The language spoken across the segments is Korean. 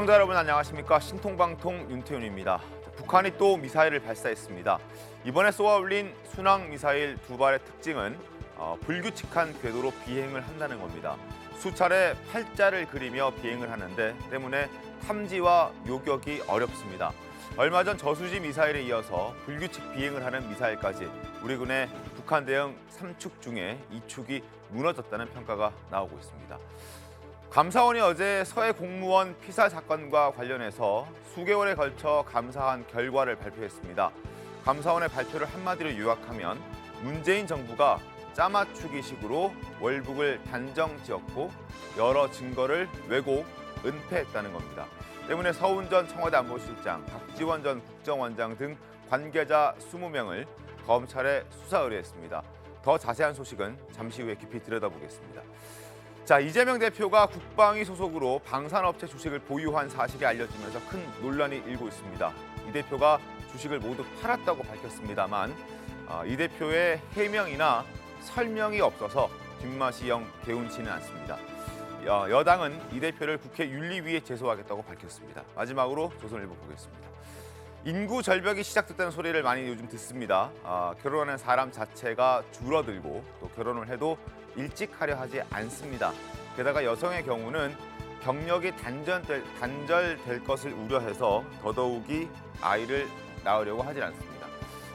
시청자 여러분 안녕하십니까. 신통방통 윤태윤입니다. 북한이 또 미사일을 발사했습니다. 이번에 쏘아올린 순항 미사일 두 발의 특징은 불규칙한 궤도로 비행을 한다는 겁니다. 수차례 팔자를 그리며 비행을 하는데 때문에 탐지와 요격이 어렵습니다. 얼마 전 저수지 미사일에 이어서 불규칙 비행을 하는 미사일까지 우리 군의 북한 대응 3축 중에 2축이 무너졌다는 평가가 나오고 있습니다. 감사원이 어제 서해 공무원 피살 사건과 관련해서 수개월에 걸쳐 감사한 결과를 발표했습니다. 감사원의 발표를 한마디로 요약하면 문재인 정부가 짜맞추기식으로 월북을 단정지었고 여러 증거를 왜곡, 은폐했다는 겁니다. 때문에 서훈 전 청와대 안보실장, 박지원 전 국정원장 등 관계자 20명을 검찰에 수사 의뢰했습니다. 더 자세한 소식은 잠시 후에 깊이 들여다보겠습니다. 자, 이재명 대표가 국방위 소속으로 방산업체 주식을 보유한 사실이 알려지면서 큰 논란이 일고 있습니다. 이 대표가 주식을 모두 팔았다고 밝혔습니다만 이 대표의 해명이나 설명이 없어서 뒷맛이 영 개운치는 않습니다. 여당은 이 대표를 국회 윤리위에 제소하겠다고 밝혔습니다. 마지막으로 조선일보 보겠습니다. 인구 절벽이 시작됐다는 소리를 많이 요즘 듣습니다. 결혼하는 사람 자체가 줄어들고 또 결혼을 해도 일찍 하려 하지 않습니다. 게다가 여성의 경우는 경력이 단절될 것을 우려해서 더더욱이 아이를 낳으려고 하지 않습니다.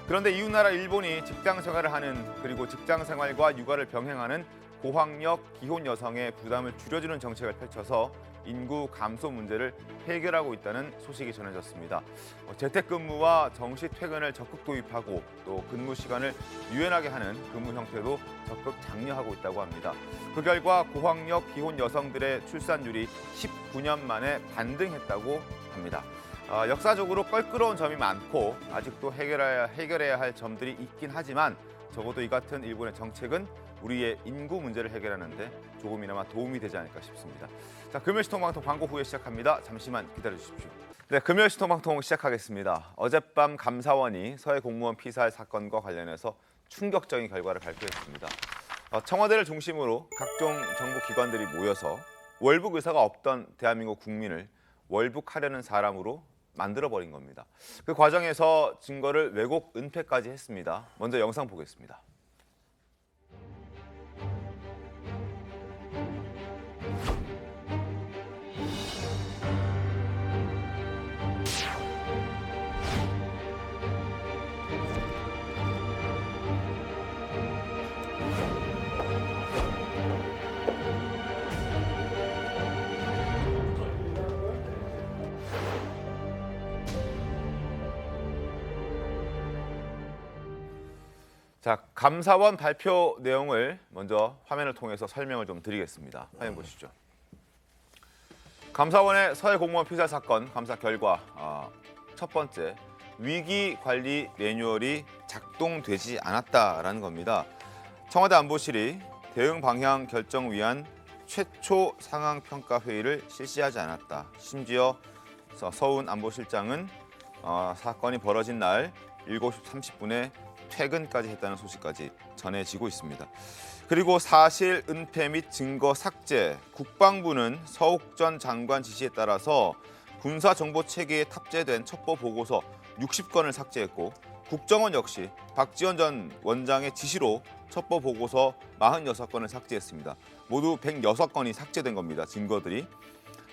그런데 이웃나라 일본이 직장 생활을 하는 그리고 직장 생활과 육아를 병행하는 고학력 기혼 여성의 부담을 줄여주는 정책을 펼쳐서 인구 감소 문제를 해결하고 있다는 소식이 전해졌습니다. 재택근무와 정시 퇴근을 적극 도입하고 또 근무 시간을 유연하게 하는 근무 형태도 적극 장려하고 있다고 합니다. 그 결과 고학력 기혼 여성들의 출산율이 19년 만에 반등했다고 합니다. 역사적으로 껄끄러운 점이 많고 아직도 해결해야 할 점들이 있긴 하지만 적어도 이 같은 일본의 정책은 우리의 인구 문제를 해결하는데 조금이나마 도움이 되지 않을까 싶습니다. 자, 금요일시통방통 광고 후에 시작합니다. 잠시만 기다려주십시오. 네, 금요일시통방통 시작하겠습니다. 어젯밤 감사원이 서해 공무원 피살 사건과 관련해서 충격적인 결과를 발표했습니다. 청와대를 중심으로 각종 정부 기관들이 모여서 월북 의사가 없던 대한민국 국민을 월북하려는 사람으로 만들어버린 겁니다. 그 과정에서 증거를 왜곡, 은폐까지 했습니다. 먼저 영상 보겠습니다. 자, 감사원 발표 내용을 먼저 화면을 통해서 설명을 좀 드리겠습니다. 화면 보시죠. 감사원의 서해 공무원 피살 사건 감사 결과 첫 번째, 위기 관리 매뉴얼이 작동되지 않았다라는 겁니다. 청와대 안보실이 대응 방향 결정 위한 최초 상황 평가 회의를 실시하지 않았다. 심지어 서훈 안보실장은 사건이 벌어진 날 7시 30분에 퇴근까지 했다는 소식까지 전해지고 있습니다. 그리고 사실 은폐 및 증거 삭제, 국방부는 서욱 전 장관 지시에 따라서 군사정보체계에 탑재된 첩보 보고서 60건을 삭제했고 국정원 역시 박지원 전 원장의 지시로 첩보 보고서 46건을 삭제했습니다. 모두 106건이 삭제된 겁니다. 증거들이.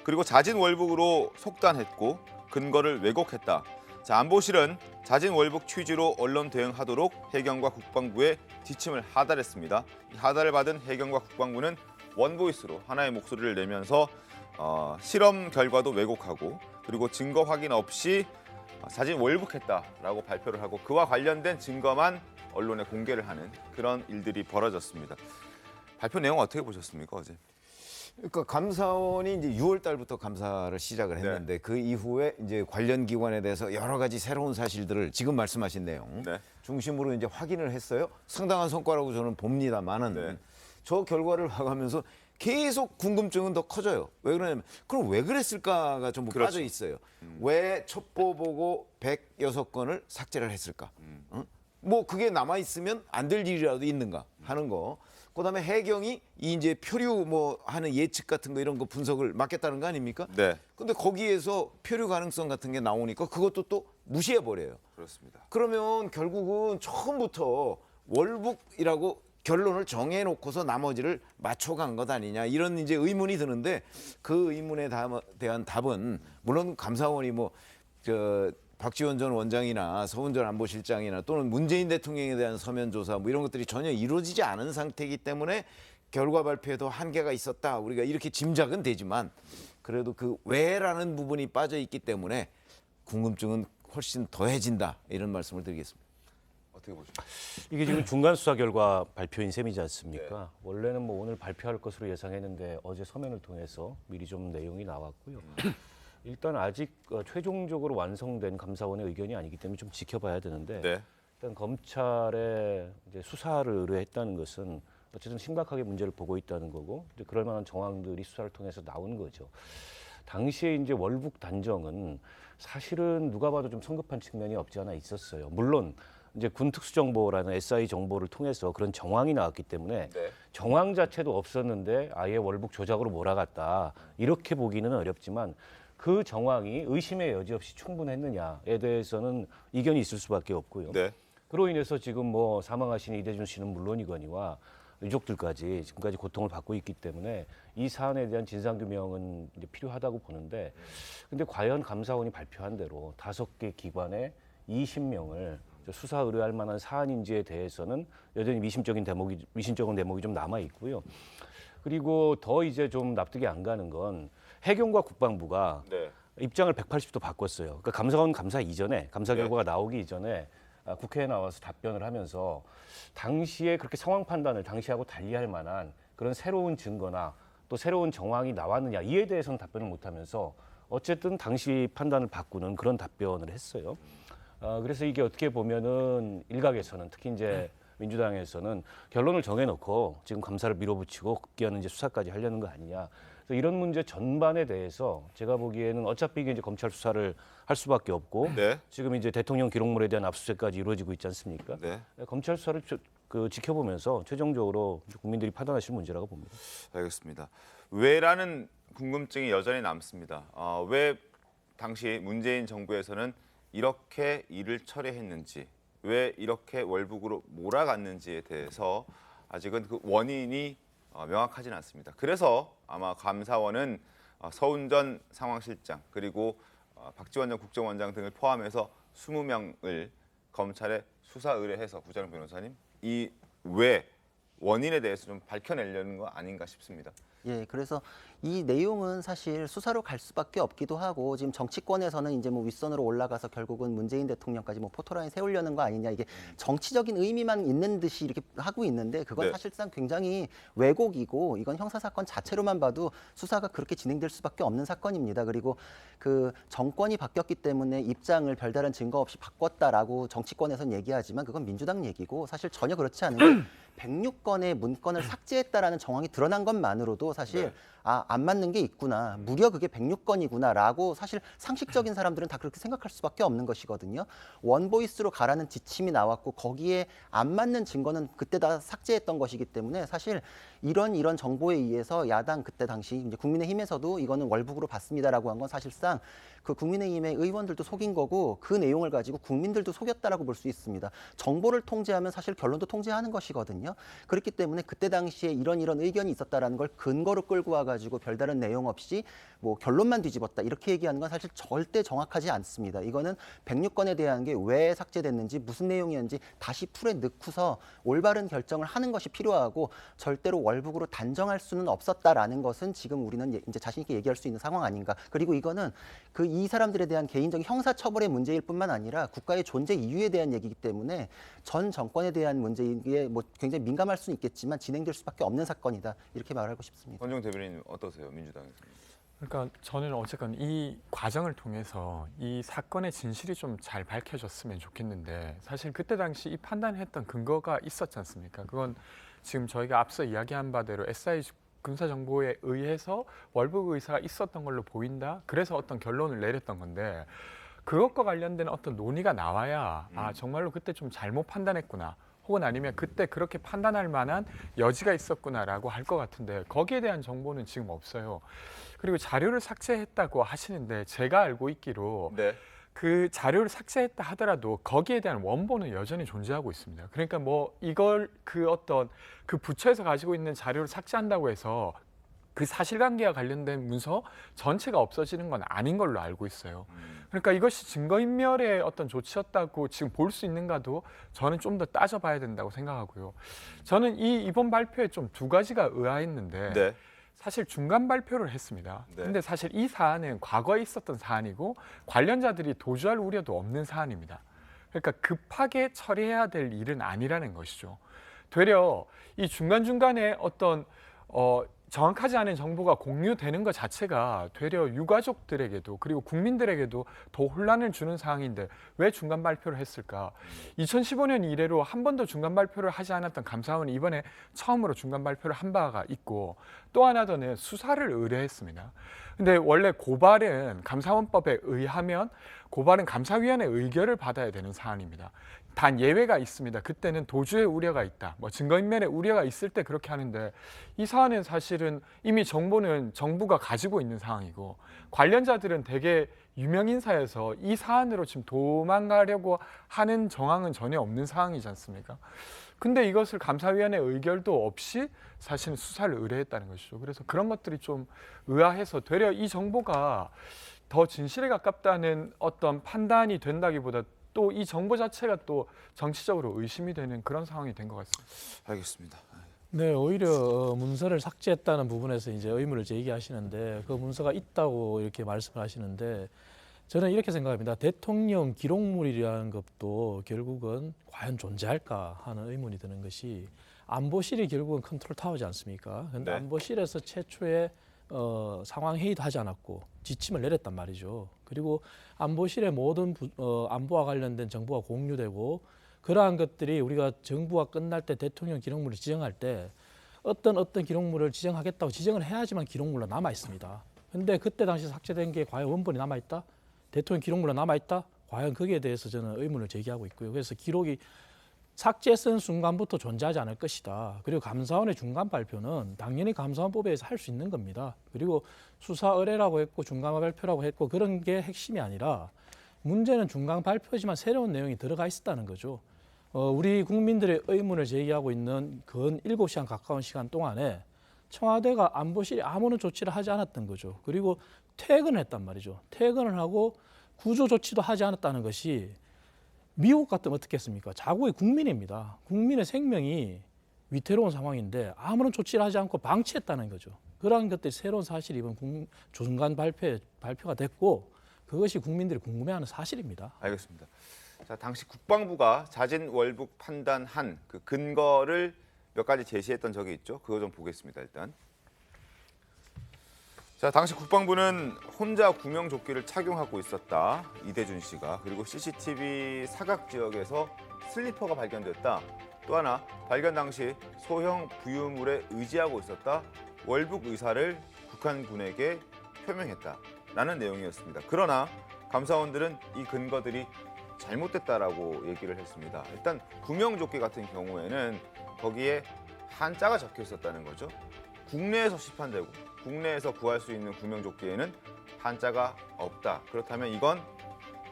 그리고 자진 월북으로 속단했고 근거를 왜곡했다. 자, 안보실은 자진 월북 취지로 언론 대응하도록 해경과 국방부에 지침을 하달했습니다. 이 하달을 받은 해경과 국방부는 원보이스로 하나의 목소리를 내면서 실험 결과도 왜곡하고 그리고 증거 확인 없이 자진 월북했다라고 발표를 하고 그와 관련된 증거만 언론에 공개를 하는 그런 일들이 벌어졌습니다. 발표 내용 어떻게 보셨습니까, 어제? 그러니까 감사원이 이제 6월 달부터 감사를 시작을 했는데 그 이후에 이제 관련 기관에 대해서 여러 가지 새로운 사실들을 지금 말씀하신 내용 중심으로 이제 확인을 했어요. 상당한 성과라고 저는 봅니다만은 저 결과를 봐가면서 계속 궁금증은 더 커져요. 왜 그러냐면 그럼 왜 그랬을까가 전부 빠져 있어요. 왜 첩보 보고 106건을 삭제를 했을까? 뭐 그게 남아 있으면 안 될 일이라도 있는가 하는 거. 그다음에 해경이 이 이제 표류 뭐 하는 예측 같은 거 이런 거 분석을 맡겠다는 거 아닙니까? 네. 근데 거기에서 표류 가능성 같은 게 나오니까 그것도 또 무시해 버려요. 그렇습니다. 그러면 결국은 처음부터 월북이라고 결론을 정해놓고서 나머지를 맞춰간 것 아니냐 이런 이제 의문이 드는데 그 의문에 대한 답은 물론 감사원이 뭐 박지원 전 원장이나 서훈 전 안보실장이나 또는 문재인 대통령에 대한 서면 조사 뭐 이런 것들이 전혀 이루어지지 않은 상태이기 때문에 결과 발표에도 한계가 있었다 우리가 이렇게 짐작은 되지만 그래도 그 왜라는 부분이 빠져 있기 때문에 궁금증은 훨씬 더해진다 이런 말씀을 드리겠습니다. 어떻게 보죠? 이게 지금 중간 수사 결과 발표인 셈이지 않습니까? 원래는 뭐 오늘 발표할 것으로 예상했는데 어제 서면을 통해서 미리 좀 내용이 나왔고요. 일단 아직 최종적으로 완성된 감사원의 의견이 아니기 때문에 좀 지켜봐야 되는데 네. 일단 검찰에 이제 수사를 의뢰했다는 것은 어쨌든 심각하게 문제를 보고 있다는 거고 이제 그럴 만한 정황들이 수사를 통해서 나온 거죠. 당시에 이제 월북 단정은 사실은 누가 봐도 좀 성급한 측면이 없지 않아 있었어요. 물론 이제 군 특수정보라는 SI 정보를 통해서 그런 정황이 나왔기 때문에 네. 정황 자체도 없었는데 아예 월북 조작으로 몰아갔다 이렇게 보기는 어렵지만 그 정황이 의심의 여지 없이 충분했느냐에 대해서는 이견이 있을 수밖에 없고요. 네. 그로 인해서 지금 뭐 사망하신 이대준 씨는 물론이거니와 유족들까지 지금까지 고통을 받고 있기 때문에 이 사안에 대한 진상규명은 이제 필요하다고 보는데 근데 과연 감사원이 발표한 대로 5개 기관에 20명을 수사 의뢰할 만한 사안인지에 대해서는 여전히 미심쩍은 대목이 좀 남아 있고요. 그리고 더 이제 좀 납득이 안 가는 건 해경과 국방부가 네. 입장을 180도 바꿨어요. 그러니까 감사원 감사 이전에 감사 결과가 나오기 이전에 국회에 나와서 답변을 하면서 당시에 그렇게 상황 판단을 당시하고 달리할 만한 그런 새로운 증거나 또 새로운 정황이 나왔느냐 이에 대해서는 답변을 못하면서 어쨌든 당시 판단을 바꾸는 그런 답변을 했어요. 그래서 이게 어떻게 보면은 일각에서는 특히 이제 민주당에서는 결론을 정해놓고 지금 감사를 밀어붙이고 급기야는 이제 수사까지 하려는 거 아니냐. 그래서 이런 문제 전반에 대해서 제가 보기에는 어차피 이게 이제 검찰 수사를 할 수밖에 없고 네. 지금 이제 대통령 기록물에 대한 압수수색까지 이루어지고 있지 않습니까? 네. 검찰 수사를 지켜보면서 최종적으로 국민들이 판단하실 문제라고 봅니다. 알겠습니다. 왜라는 궁금증이 여전히 남습니다. 왜 당시 문재인 정부에서는 이렇게 일을 처리했는지, 왜 이렇게 월북으로 몰아갔는지에 대해서 아직은 그 원인이 명확하지는 않습니다. 그래서 아마 감사원은 서훈 전 상황실장 그리고 박지원 전 국정원장 등을 포함해서 20명을 검찰에 수사 의뢰해서 구자룡 변호사님 이 왜 원인에 대해서 좀 밝혀내려는 거 아닌가 싶습니다. 예, 그래서 이 내용은 사실 수사로 갈 수밖에 없기도 하고 지금 정치권에서는 이제 뭐 윗선으로 올라가서 결국은 문재인 대통령까지 뭐 포토라인 세우려는 거 아니냐 이게 정치적인 의미만 있는 듯이 이렇게 하고 있는데 그건 네. 사실상 굉장히 왜곡이고 이건 형사 사건 자체로만 봐도 수사가 그렇게 진행될 수밖에 없는 사건입니다. 그리고 그 정권이 바뀌었기 때문에 입장을 별다른 증거 없이 바꿨다라고 정치권에서는 얘기하지만 그건 민주당 얘기고 사실 전혀 그렇지 않은 게 106건의 문건을 삭제했다라는 정황이 드러난 것만으로도 사실 네. 안 맞는 게 있구나. 무려 그게 106건이구나라고 사실 상식적인 사람들은 다 그렇게 생각할 수밖에 없는 것이거든요. 원보이스로 가라는 지침이 나왔고 거기에 안 맞는 증거는 그때 다 삭제했던 것이기 때문에 사실 이런 정보에 의해서 야당 그때 당시 이제 국민의힘에서도 이거는 월북으로 봤습니다라고 한 건 사실상 그 국민의힘의 의원들도 속인 거고 그 내용을 가지고 국민들도 속였다라고 볼 수 있습니다. 정보를 통제하면 사실 결론도 통제하는 것이거든요. 그렇기 때문에 그때 당시에 이런 의견이 있었다라는 걸 근거로 끌고 와가지고 별다른 내용 없이 뭐 결론만 뒤집었다 이렇게 얘기하는 건 사실 절대 정확하지 않습니다. 이거는 106건에 대한 게 왜 삭제됐는지 무슨 내용이었는지 다시 풀에 넣고서 올바른 결정을 하는 것이 필요하고 절대로 월북으로 단정할 수는 없었다라는 것은 지금 우리는 이제 자신 있게 얘기할 수 있는 상황 아닌가. 그리고 이거는 이 사람들에 대한 개인적인 형사처벌의 문제일 뿐만 아니라 국가의 존재 이유에 대한 얘기이기 때문에 전 정권에 대한 문제에 뭐 굉장히 민감할 수는 있겠지만 진행될 수밖에 없는 사건이다 이렇게 말하고 싶습니다. 권종 대변인 어떠세요, 민주당에서? 그러니까 저는 어쨌건 이 과정을 통해서 이 사건의 진실이 좀 잘 밝혀졌으면 좋겠는데 사실 그때 당시 이 판단했던 근거가 있었지 않습니까? 그건 지금 저희가 앞서 이야기한 바대로 SI 군사정보에 의해서 월북 의사가 있었던 걸로 보인다. 그래서 어떤 결론을 내렸던 건데 그것과 관련된 어떤 논의가 나와야 정말로 그때 좀 잘못 판단했구나. 혹은 아니면 그때 그렇게 판단할 만한 여지가 있었구나라고 할 것 같은데 거기에 대한 정보는 지금 없어요. 그리고 자료를 삭제했다고 하시는데 제가 알고 있기로 네. 그 자료를 삭제했다 하더라도 거기에 대한 원본은 여전히 존재하고 있습니다. 그러니까 뭐 이걸 그 어떤 그 부처에서 가지고 있는 자료를 삭제한다고 해서 그 사실관계와 관련된 문서 전체가 없어지는 건 아닌 걸로 알고 있어요. 그러니까 이것이 증거인멸의 어떤 조치였다고 지금 볼 수 있는가도 저는 좀 더 따져봐야 된다고 생각하고요. 저는 이번 발표에 좀 두 가지가 의아했는데 네. 사실 중간 발표를 했습니다. 네. 근데 사실 이 사안은 과거에 있었던 사안이고 관련자들이 도주할 우려도 없는 사안입니다. 그러니까 급하게 처리해야 될 일은 아니라는 것이죠. 되려 이 중간중간에 어떤 정확하지 않은 정보가 공유되는 것 자체가 되려 유가족들에게도 그리고 국민들에게도 더 혼란을 주는 상황인데 왜 중간 발표를 했을까? 2015년 이래로 한 번도 중간 발표를 하지 않았던 감사원이 이번에 처음으로 중간 발표를 한 바가 있고 또 하나 더는 수사를 의뢰했습니다. 근데 원래 고발은 감사원법에 의하면 고발은 감사위원회 의결을 받아야 되는 사안입니다. 단 예외가 있습니다. 그때는 도주의 우려가 있다, 뭐 증거인멸의 우려가 있을 때 그렇게 하는데 이 사안은 사실은 이미 정보는 정부가 가지고 있는 상황이고 관련자들은 대개 유명인사여서 이 사안으로 지금 도망가려고 하는 정황은 전혀 없는 상황이지 않습니까? 근데 이것을 감사위원회 의결도 없이 사실은 수사를 의뢰했다는 것이죠. 그래서 그런 것들이 좀 의아해서 되려 이 정보가 더 진실에 가깝다는 어떤 판단이 된다기보다 또 이 정보 자체가 또 정치적으로 의심이 되는 그런 상황이 된 것 같습니다. 알겠습니다. 네, 오히려 문서를 삭제했다는 부분에서 이제 의문을 제기하시는데 그 문서가 있다고 이렇게 말씀을 하시는데 저는 이렇게 생각합니다. 대통령 기록물이라는 것도 결국은 과연 존재할까 하는 의문이 드는 것이 안보실이 결국은 컨트롤 타워지 않습니까? 그런데 네. 안보실에서 최초에 상황 회의도 하지 않았고 지침을 내렸단 말이죠. 그리고 안보실의 모든 안보와 관련된 정보가 공유되고 그러한 것들이 우리가 정부가 끝날 때 대통령 기록물을 지정할 때 어떤 기록물을 지정하겠다고 지정을 해야지만 기록물로 남아 있습니다. 근데 그때 당시 삭제된 게 과연 원본이 남아 있다? 대통령 기록물로 남아 있다? 과연 거기에 대해서 저는 의문을 제기하고 있고요. 그래서 기록이 삭제된 순간부터 존재하지 않을 것이다. 그리고 감사원의 중간 발표는 당연히 감사원법에 의해서 할 수 있는 겁니다. 그리고 수사 의뢰라고 했고 중간 발표라고 했고 그런 게 핵심이 아니라 문제는 중간 발표지만 새로운 내용이 들어가 있었다는 거죠. 우리 국민들의 의문을 제기하고 있는 근 7시간 가까운 시간 동안에 청와대가 안보실이 아무런 조치를 하지 않았던 거죠. 그리고 퇴근을 했단 말이죠. 퇴근을 하고 구조 조치도 하지 않았다는 것이 미국 같으면 어떻겠습니까? 자국의 국민입니다. 국민의 생명이 위태로운 상황인데 아무런 조치를 하지 않고 방치했다는 거죠. 그러한 것들이 새로운 사실이 이번 중간 발표가 됐고 그것이 국민들이 궁금해하는 사실입니다. 알겠습니다. 자, 당시 국방부가 자진 월북 판단한 그 근거를 몇 가지 제시했던 적이 있죠. 그거 좀 보겠습니다. 일단. 자, 당시 국방부는 혼자 구명조끼를 착용하고 있었다. 이대준 씨가. 그리고 CCTV 사각 지역에서 슬리퍼가 발견됐다. 또 하나, 발견 당시 소형 부유물에 의지하고 있었다. 월북 의사를 북한군에게 표명했다라는 내용이었습니다. 그러나 감사원들은 이 근거들이 잘못됐다라고 얘기를 했습니다. 일단 구명조끼 같은 경우에는 거기에 한자가 적혀 있었다는 거죠. 국내에서 시판되고 국내에서 구할 수 있는 구명조끼에는 한자가 없다. 그렇다면 이건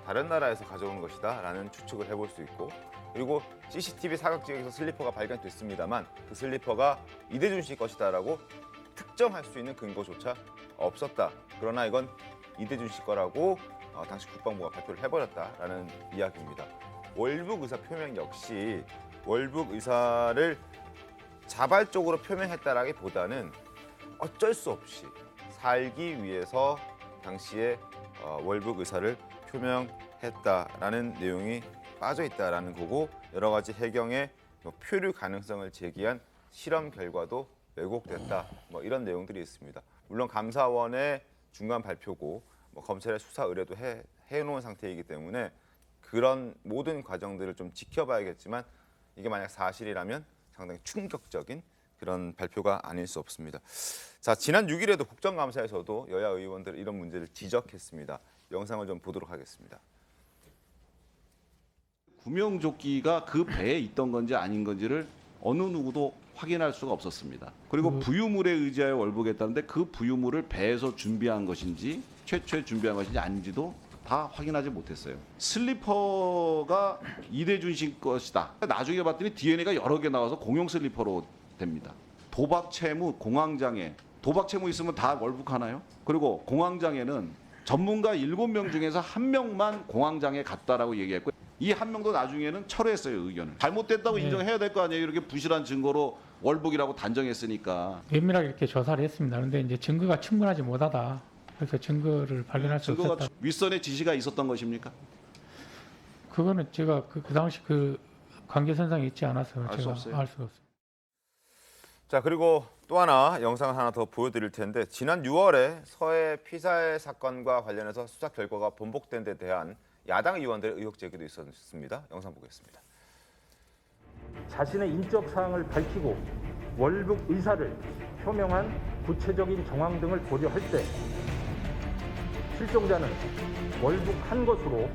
다른 나라에서 가져온 것이다 라는 추측을 해볼 수 있고, 그리고 CCTV 사각지역에서 슬리퍼가 발견됐습니다만 그 슬리퍼가 이대준 씨 것이다라고 특정할 수 있는 근거조차 없었다. 그러나 이건 이대준 씨 거라고 당시 국방부가 발표를 해버렸다라는 이야기입니다. 월북 의사 표명 역시 월북 의사를 자발적으로 표명했다라기보다는 어쩔 수 없이 살기 위해서 당시에 월북 의사를 표명했다라는 내용이 빠져 있다라는 거고, 여러 가지 해경의 표류 가능성을 제기한 실험 결과도 왜곡됐다. 이런 내용들이 있습니다. 물론 감사원의 중간 발표고 검찰의 수사 의뢰도 해놓은 상태이기 때문에 그런 모든 과정들을 좀 지켜봐야겠지만 이게 만약 사실이라면 상당히 충격적인 그런 발표가 아닐 수 없습니다. 자, 지난 6일에도 국정감사에서도 여야 의원들 이런 문제를 지적했습니다. 영상을 좀 보도록 하겠습니다. 구명조끼가 그 배에 있던 건지 아닌 건지를 어느 누구도 확인할 수가 없었습니다. 그리고 부유물에 의지하여 월북했다는데 그 부유물을 배에서 준비한 것인지 최초에 준비한 것인지 아닌지도 다 확인하지 못했어요. 슬리퍼가 이대준 씨 것이다. 나중에 봤더니 DNA가 여러 개 나와서 공용 슬리퍼로 됩니다. 도박 채무 공황장애. 도박 채무 있으면 다 월북하나요? 그리고 공황장애는 전문가 7명 중에서 1명만 공황장애 같다라고 얘기했고 이 한 명도 나중에는 철회했어요, 의견을. 잘못됐다고 인정해야 될 거 아니에요. 이렇게 부실한 증거로 월북이라고 단정했으니까. 면밀하게 이렇게 조사를 했습니다. 그런데 이제 증거가 충분하지 못하다. 그래서 증거를 발견할 수 증거가 없었다. 윗선의 지시가 있었던 것입니까? 그거는 제가 그 당시 그 관계선상에 있지 않아서 알 수 제가 없어요? 알 수가 없습니다. 자, 그리고 또 하나 영상을 하나 더 보여드릴 텐데 지난 6월에 서해 피살 사건과 관련해서 수사 결과가 번복된 데 대한 야당 의원들의 의혹 제기도 있었습니다. 영상 보겠습니다. 자신의 인적 사항을 밝히고 월북 의사를 표명한 구체적인 정황 등을 고려할 때 실종자는 월북한 것으로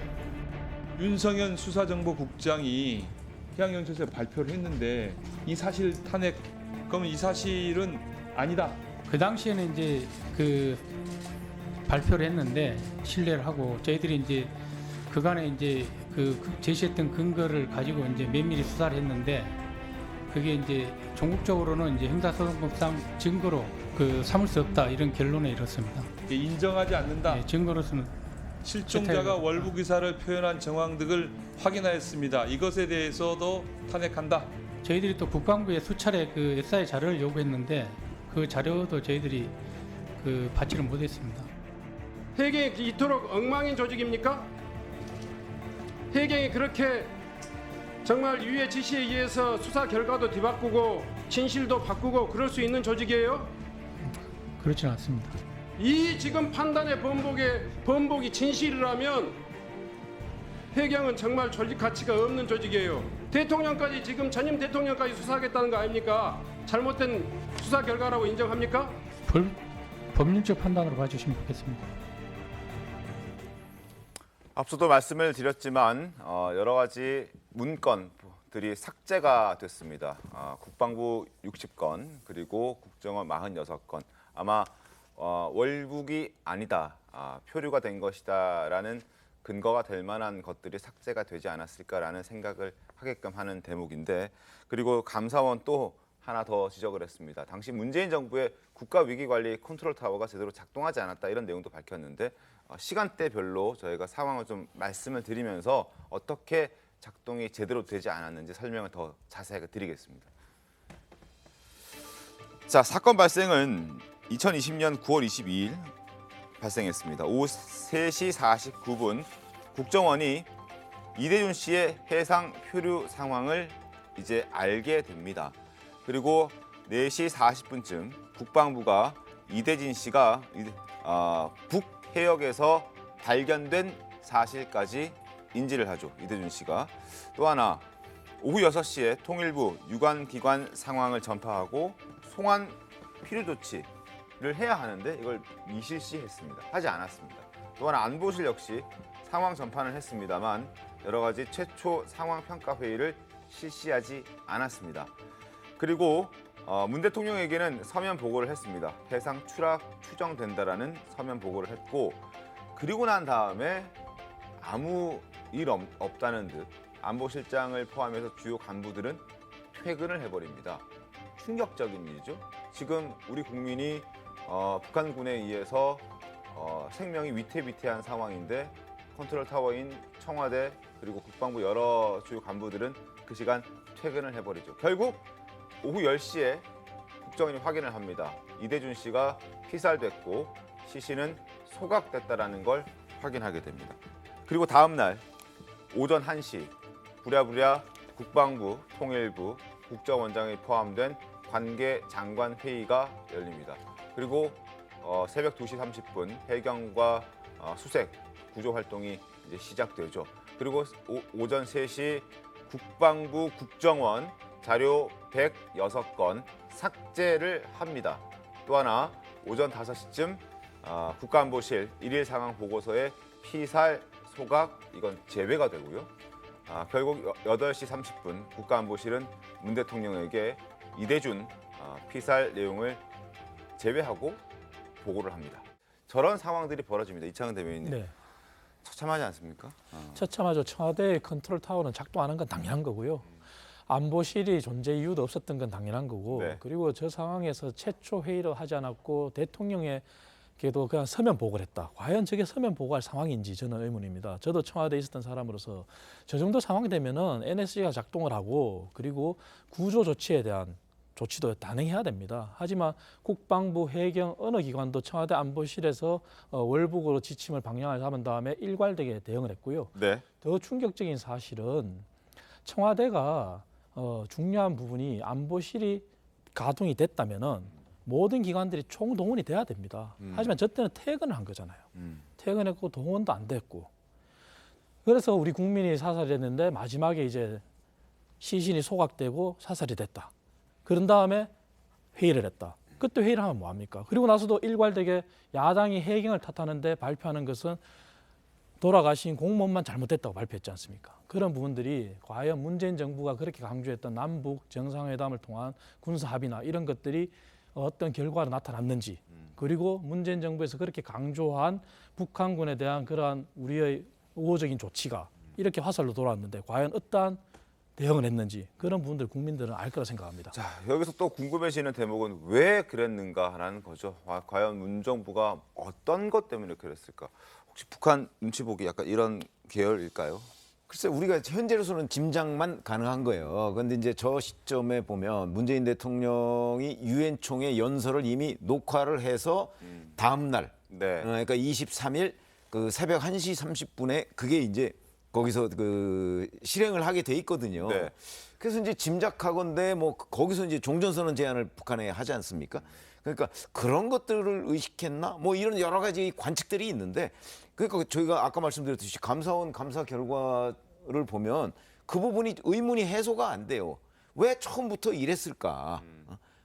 윤성현 수사정보국장이 해양경찰서에 발표를 했는데 이 사실 탄핵 그러면 이 사실은 아니다. 그 당시에는 이제 그 발표를 했는데 신뢰를 하고 저희들이 이제 그간에 이제 그 제시했던 근거를 가지고 이제 면밀히 수사를 했는데 그게 이제 종국적으로는 이제 형사소송법상 증거로 그 삼을 수 없다 이런 결론에 이렇습니다. 인정하지 않는다. 네, 증거로서는 실종자가 월북 의사를 표현한 정황 등을 확인하였습니다. 이것에 대해서도 탄핵한다. 저희들이 또 국방부에 수차례 그 SI 자료를 요구했는데 그 자료도 저희들이 그 받지를 못했습니다. 해경이 이토록 엉망인 조직입니까? 해경이 그렇게 정말 위의 지시에 의해서 수사 결과도 뒤바꾸고 진실도 바꾸고 그럴 수 있는 조직이에요? 그렇지는 않습니다. 이 지금 판단의 번복이 진실이라면 해경은 정말 조직 가치가 없는 조직이에요. 대통령까지 지금 전임 대통령까지 수사하겠다는 거 아닙니까? 잘못된 수사 결과라고 인정합니까? 법률적 판단으로 봐주시면 좋겠습니다. 앞서도 말씀을 드렸지만 여러 가지 문건들이 삭제가 됐습니다. 국방부 60건 그리고 국정원 46건 아마 월북이 아니다, 표류가 된 것이다라는 근거가 될 만한 것들이 삭제가 되지 않았을까라는 생각을 하게끔 하는 대목인데 그리고 감사원 또 하나 더 지적을 했습니다. 당시 문재인 정부의 국가위기관리 컨트롤타워가 제대로 작동하지 않았다 이런 내용도 밝혔는데 시간대별로 저희가 상황을 좀 말씀을 드리면서 어떻게 작동이 제대로 되지 않았는지 설명을 더 자세하게 드리겠습니다. 자, 사건 발생은 2020년 9월 22일 발생했습니다. 오후 3시 49분 국정원이 이대준 씨의 해상 표류 상황을 이제 알게 됩니다. 그리고 4시 40분쯤 국방부가 이대진 씨가 북해역에서 발견된 사실까지 인지를 하죠. 이대준 씨가. 또 하나 오후 6시에 통일부 유관기관 상황을 전파하고 송환 필요 조치를 해야 하는데 이걸 미실시했습니다. 하지 않았습니다. 또 하나 안보실 역시 상황 전파는 했습니다만 여러 가지 최초 상황 평가 회의를 실시하지 않았습니다. 그리고 문 대통령에게는 서면 보고를 했습니다. 해상 추락 추정된다라는 서면 보고를 했고 그리고 난 다음에 아무 일 없다는 듯 안보실장을 포함해서 주요 간부들은 퇴근을 해버립니다. 충격적인 일이죠. 지금 우리 국민이 북한군에 의해서 생명이 위태위태한 상황인데 컨트롤타워인 청와대 그리고 국방부 여러 주요 간부들은 그 시간 퇴근을 해버리죠. 결국 오후 10시에 국정원이 확인을 합니다. 이대준 씨가 피살됐고 시신은 소각됐다라는 걸 확인하게 됩니다. 그리고 다음 날 오전 1시 부랴부랴 국방부, 통일부, 국정원장이 포함된 관계 장관 회의가 열립니다. 그리고 새벽 2시 30분 해경과 수색 구조 활동이 이제 시작되죠. 그리고 오전 3시 국방부 국정원 자료 106건 삭제를 합니다. 또 하나 오전 5시쯤 국가안보실 1일 상황 보고서에 피살, 소각 이건 제외가 되고요. 결국 8시 30분 국가안보실은 문 대통령에게 이대준 피살 내용을 제외하고 보고를 합니다. 저런 상황들이 벌어집니다. 이창은 대변인님. 네. 처참하지 않습니까? 처참하죠. 청와대의 컨트롤 타워는 작동하는 건 당연한 거고요. 안보실이 존재 이유도 없었던 건 당연한 거고 네. 그리고 저 상황에서 최초 회의를 하지 않았고 대통령에게도 그냥 서면 보고를 했다. 과연 저게 서면 보고할 상황인지 저는 의문입니다. 저도 청와대에 있었던 사람으로서 저 정도 상황이 되면은 NSC가 작동을 하고 그리고 구조 조치에 대한 조치도 단행해야 됩니다. 하지만 국방부, 해경 어느 기관도 청와대 안보실에서 월북으로 지침을 방향을 잡은 다음에 일괄되게 대응을 했고요. 네. 더 충격적인 사실은 청와대가 중요한 부분이 안보실이 가동이 됐다면은 모든 기관들이 총동원이 돼야 됩니다. 하지만 저 때는 퇴근을 한 거잖아요. 퇴근했고 동원도 안 됐고. 그래서 우리 국민이 사살이 됐는데 마지막에 이제 시신이 소각되고 사살이 됐다. 그런 다음에 회의를 했다. 그때 회의를 하면 뭐합니까? 그리고 나서도 일괄되게 야당이 해경을 탓하는데 발표하는 것은 돌아가신 공무원만 잘못됐다고 발표했지 않습니까? 그런 부분들이 과연 문재인 정부가 그렇게 강조했던 남북 정상회담을 통한 군사합의나 이런 것들이 어떤 결과로 나타났는지 그리고 문재인 정부에서 그렇게 강조한 북한군에 대한 그러한 우리의 우호적인 조치가 이렇게 화살로 돌아왔는데 과연 어떠한 대응을 했는지 그런 부분들 국민들은 알 거라 생각합니다. 자, 여기서 또 궁금해지는 대목은 왜 그랬는가라는 거죠. 과연 문 정부가 어떤 것 때문에 그랬을까? 혹시 북한 눈치 보기 약간 이런 계열일까요? 글쎄 우리가 현재로서는 짐작만 가능한 거예요. 그런데 이제 저 시점에 보면 문재인 대통령이 유엔 총회 연설을 이미 녹화를 해서 다음 날, 네. 그러니까 23일 그 새벽 1시 30분에 그게 이제 거기서 그 실행을 하게 돼 있거든요. 네. 그래서 이제 짐작하건대 뭐 거기서 이제 종전선언 제안을 북한에 하지 않습니까? 그러니까 그런 것들을 의식했나? 뭐 이런 여러 가지 관측들이 있는데 그러니까 저희가 아까 말씀드렸듯이 감사원 감사 결과를 보면 그 부분이 의문이 해소가 안 돼요. 왜 처음부터 이랬을까?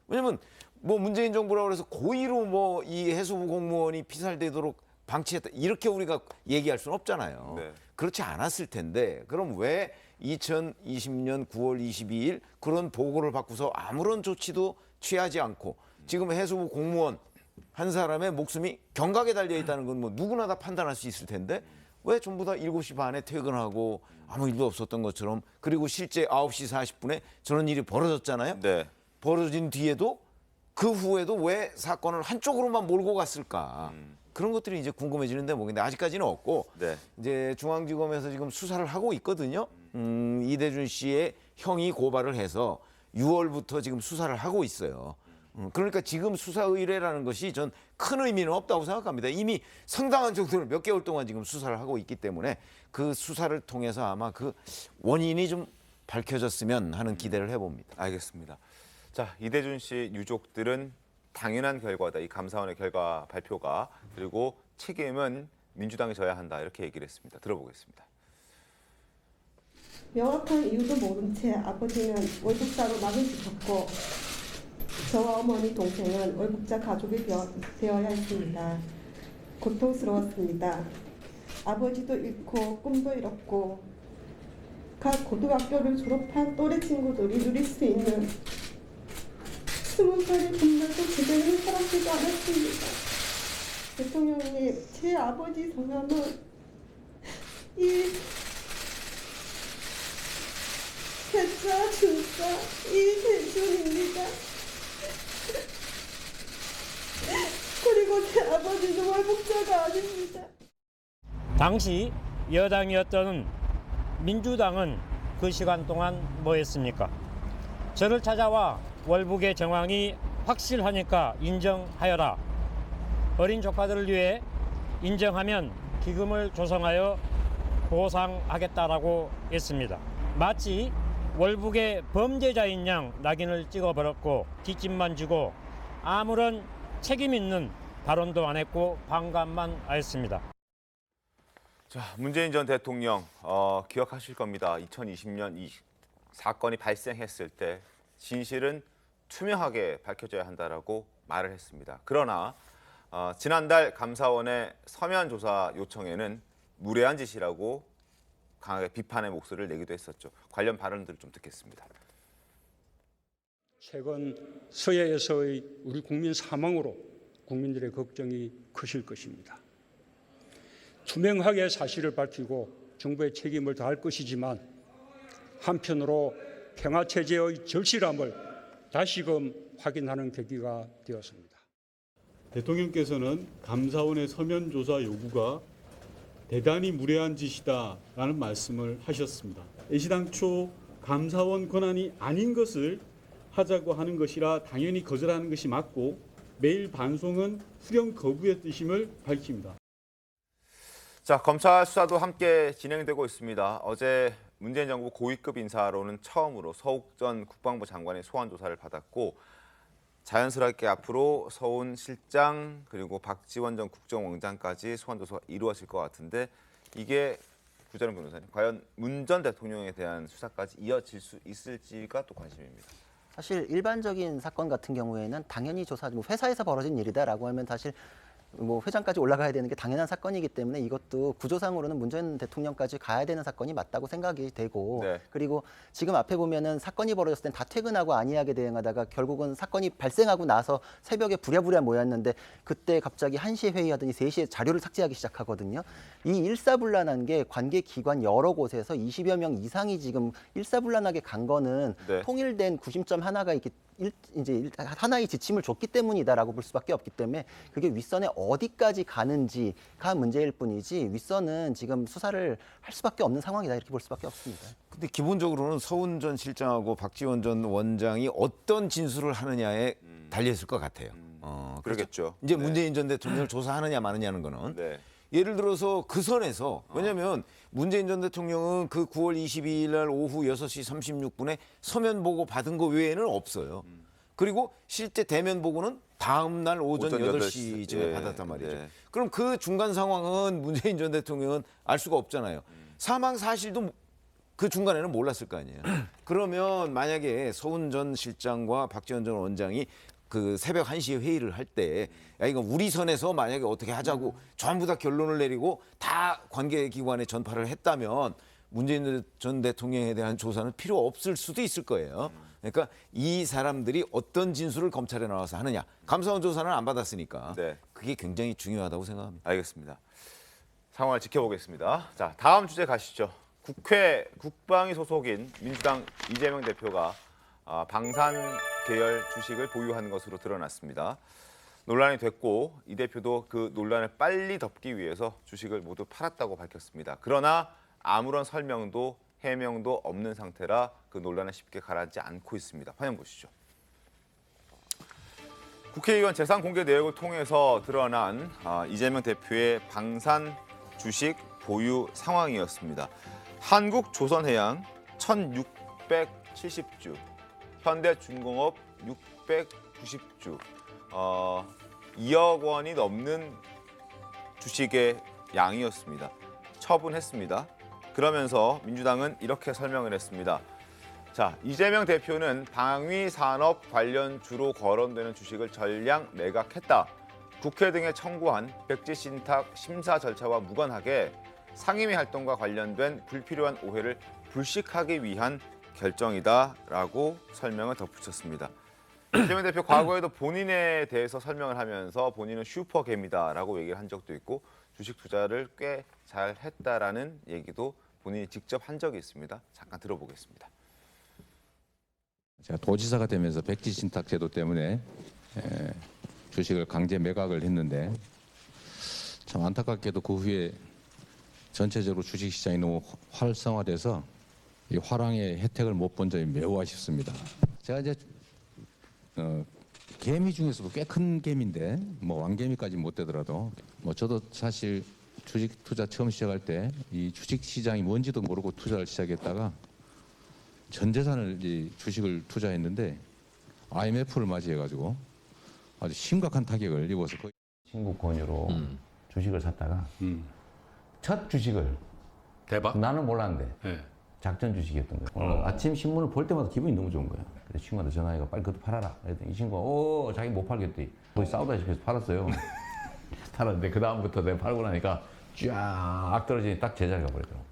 왜냐면 뭐 문재인 정부라고 해서 고의로 뭐 이 해수부 공무원이 피살되도록 방치했다 이렇게 우리가 얘기할 수는 없잖아요. 네. 그렇지 않았을 텐데 그럼 왜 2020년 9월 22일 그런 보고를 받고서 아무런 조치도 취하지 않고 지금 해수부 공무원 한 사람의 목숨이 경각에 달려 있다는 건 뭐 누구나 다 판단할 수 있을 텐데 왜 전부 다 7시 반에 퇴근하고 아무 일도 없었던 것처럼 그리고 실제 9시 40분에 저런 일이 벌어졌잖아요. 네. 벌어진 뒤에도 그 후에도 왜 사건을 한쪽으로만 몰고 갔을까? 그런 것들이 이제 궁금해지는 대목인데 아직까지는 없고 네. 이제 중앙지검에서 지금 수사를 하고 있거든요. 이대준 씨의 형이 고발을 해서 6월부터 지금 수사를 하고 있어요. 그러니까 지금 수사 의뢰라는 것이 전 큰 의미는 없다고 생각합니다. 이미 상당한 정도로 몇 개월 동안 지금 수사를 하고 있기 때문에 그 수사를 통해서 아마 그 원인이 좀 밝혀졌으면 하는 기대를 해봅니다. 알겠습니다. 자, 이대준 씨 유족들은 당연한 결과다. 이 감사원의 결과 발표가. 그리고 책임은 민주당이 져야 한다. 이렇게 얘기를 했습니다. 들어보겠습니다. 명확한 이유도 모른 채 아버지는 월북자로 낙을 찍혔고 저와 어머니 동생은 월북자 가족이 되어야 했습니다. 고통스러웠습니다. 아버지도 잃고 꿈도 잃었고 각 고등학교를 졸업한 또래 친구들이 누릴 수 있는 20살의 분말도 제대로 살아지지 않았습니다. 대통령님, 제 아버지 성함은 태자 준자 이대준입니다. 그리고 제 아버지는 월북자가 아닙니다. 당시 여당이었던 민주당은 그 시간 동안 뭐 했습니까? 저를 찾아와 월북의 정황이 확실하니까 인정하여라. 어린 조카들을 위해 인정하면 기금을 조성하여 보상하겠다라고 했습니다. 마치 월북의 범죄자인 양 낙인을 찍어버렸고 뒷짐만 지고 아무런 책임 있는 발언도 안 했고 방관만 했습니다. 자, 문재인 전 대통령 기억하실 겁니다. 2020년 이 사건이 발생했을 때 진실은 투명하게 밝혀져야 한다라고 말을 했습니다. 그러나 지난달 감사원의 서면 조사 요청에는 무례한 짓이라고 강하게 비판의 목소리를 내기도 했었죠. 관련 발언들을 좀 듣겠습니다. 최근 서해에서의 우리 국민 사망으로 국민들의 걱정이 크실 것입니다. 투명하게 사실을 밝히고 정부의 책임을 다할 것이지만 한편으로 평화체제의 절실함을 다시금 확인하는 계기가 되었습니다. 대통령께서는 감사원의 서면 조사 요구가 대단히 무례한 짓이다라는 말씀을 하셨습니다. 애시당초 감사원 권한이 아닌 것을 하자고 하는 것이라 당연히 거절하는 것이 맞고 매일 반송은 수령 거부의 뜻임을 밝힙니다. 자, 검찰 수사도 함께 진행되고 있습니다. 어제 문재인 정부 고위급 인사로는 처음으로 서욱 전 국방부 장관의 소환 조사를 받았고 자연스럽게 앞으로 서훈 실장 그리고 박지원 전 국정원장까지 소환 조사가 이루어질 것 같은데 이게 구자룡 변호사님, 과연 문 전 대통령에 대한 수사까지 이어질 수 있을지가 또 관심입니다. 사실 일반적인 사건 같은 경우에는 당연히 뭐 회사에서 벌어진 일이다라고 하면 사실 뭐 회장까지 올라가야 되는 게 당연한 사건이기 때문에 이것도 구조상으로는 문 전 대통령까지 가야 되는 사건이 맞다고 생각이 되고 네. 그리고 지금 앞에 보면은 사건이 벌어졌을 땐 다 퇴근하고 안이하게 대응하다가 결국은 사건이 발생하고 나서 새벽에 부랴부랴 모였는데 그때 갑자기 1시에 회의하더니 3시에 자료를 삭제하기 시작하거든요. 이 일사불란한 게 관계기관 여러 곳에서 20여 명 이상이 지금 일사불란하게 간 거는 네. 통일된 구심점 하나가 이렇게 이제 하나의 지침을 줬기 때문이다라고 볼 수밖에 없기 때문에 그게 윗선에 어디까지 가는지가 문제일 뿐이지 윗선은 지금 수사를 할 수밖에 없는 상황이다 이렇게 볼 수밖에 없습니다. 근데 기본적으로는 서훈 전 실장하고 박지원 전 원장이 어떤 진술을 하느냐에 달려있을 것 같아요. 그러겠죠. 이제 문재인 전 대통령을 조사하느냐 마느냐는 거는 네. 예를 들어서 그 선에서 왜냐하면 문재인 전 대통령은 그 9월 22일 날 오후 6시 36분에 서면 보고 받은 거 외에는 없어요. 그리고 실제 대면 보고는 다음 날 오전 8시쯤에 예. 받았단 말이죠. 예. 그럼 그 중간 상황은 문재인 전 대통령은 알 수가 없잖아요. 사망 사실도 그 중간에는 몰랐을 거 아니에요. 그러면 만약에 서훈 전 실장과 박지원 전 원장이 그 새벽 1시에 회의를 할 때 야 이거 우리 선에서 만약에 어떻게 하자고 전부 다 결론을 내리고 다 관계기관에 전파를 했다면 문재인 전 대통령에 대한 조사는 필요 없을 수도 있을 거예요. 그러니까 이 사람들이 어떤 진술을 검찰에 나와서 하느냐. 감사원 조사는 안 받았으니까 네. 그게 굉장히 중요하다고 생각합니다. 알겠습니다. 상황을 지켜보겠습니다. 자, 다음 주제 가시죠. 국회 국방위 소속인 민주당 이재명 대표가 방산 계열 주식을 보유한 것으로 드러났습니다. 논란이 됐고 이 대표도 그 논란을 빨리 덮기 위해서 주식을 모두 팔았다고 밝혔습니다. 그러나 아무런 설명도 해명도 없는 상태라 그 논란은 쉽게 가라앉지 않고 있습니다. 화면 보시죠. 국회의원 재산 공개 내역을 통해서 드러난 이재명 대표의 방산 주식 보유 상황이었습니다. 한국조선해양 1,670주, 현대중공업 690주, 2억 원이 넘는 주식의 양이었습니다. 처분했습니다. 그러면서 민주당은 이렇게 설명을 했습니다. 자, 이재명 대표는 방위 산업 관련 주로 거론되는 주식을 전량 매각했다. 국회 등에 청구한 백지 신탁 심사 절차와 무관하게 상임위 활동과 관련된 불필요한 오해를 불식하기 위한 결정이다라고 설명을 덧붙였습니다. 이재명 대표 과거에도 본인에 대해서 설명을 하면서 본인은 슈퍼개미다라고 얘기를 한 적도 있고 주식 투자를 꽤 잘했다라는 얘기도 본인이 직접 한 적이 있습니다. 잠깐 들어보겠습니다. 제가 도지사가 되면서 백지 신탁 제도 때문에 주식을 강제 매각을 했는데 참 안타깝게도 그 후에 전체적으로 주식시장이 너무 활성화돼서 이 화랑의 혜택을 못 본 점이 매우 아쉽습니다. 제가 이제 개미 중에서도 꽤 큰 개미인데 뭐 왕개미까지 못 되더라도 뭐 저도 사실 주식 투자 처음 시작할 때 이 주식 시장이 뭔지도 모르고 투자를 시작했다가 전 재산을 이 주식을 투자했는데 IMF를 맞이해가지고 아주 심각한 타격을 입어서 거의 친구 권유로 주식을 샀다가 첫 주식을 대박? 나는 몰랐는데 작전 주식이었던 거예요. 아침 신문을 볼 때마다 기분이 너무 좋은 거예요. 그래서 친구한테 전화해서 빨리 그것도 팔아라. 그랬더니 이 친구가 자기 못 팔겠대. 거의 싸우다시피 해서 팔았어요. 팔았는데 그 다음부터 내가 팔고 나니까 쫙 떨어지니 딱 제자리가 버리더라고.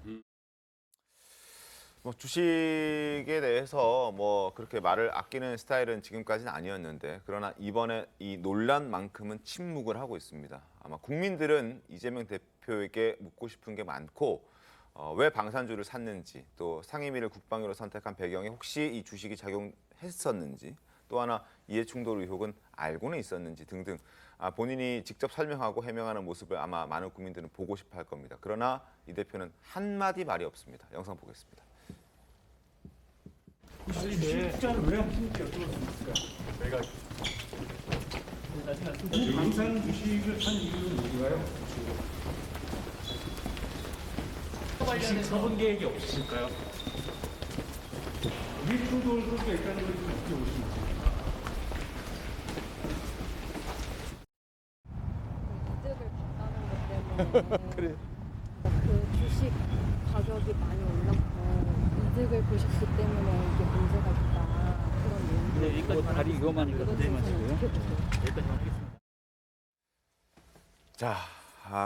뭐 주식에 대해서 뭐 그렇게 말을 아끼는 스타일은 지금까지는 아니었는데 그러나 이번에 이 논란만큼은 침묵을 하고 있습니다. 아마 국민들은 이재명 대표에게 묻고 싶은 게 많고 왜 방산주를 샀는지 또 상임위를 국방위로 선택한 배경에 혹시 이 주식이 작용했었는지 또 하나 이해충돌 의혹은 알고는 있었는지 등등 본인이 직접 설명하고 해명하는 모습을 아마 많은 국민들은 보고 싶어 할 겁니다. 그러나 이 대표는 한마디 말이 없습니다. 영상 보겠습니다. 실자를 왜 없습니까? 내가 방산 주식을 산 이유는 뭔가요? 주식 처분 계획이 없으실까요? 이해충돌 소지가 있다는 걸 좀 어떻게 보십니까? 이득을 봤다는 것 때문에 그 주식 가격이 많이 올랐고 이득을 보셨기 때문에 이게 문제가 있다 그런 내용. 네, 여기까지 다리 위험하니까 조심하시고요. 여기까지만 하겠습니다. 자,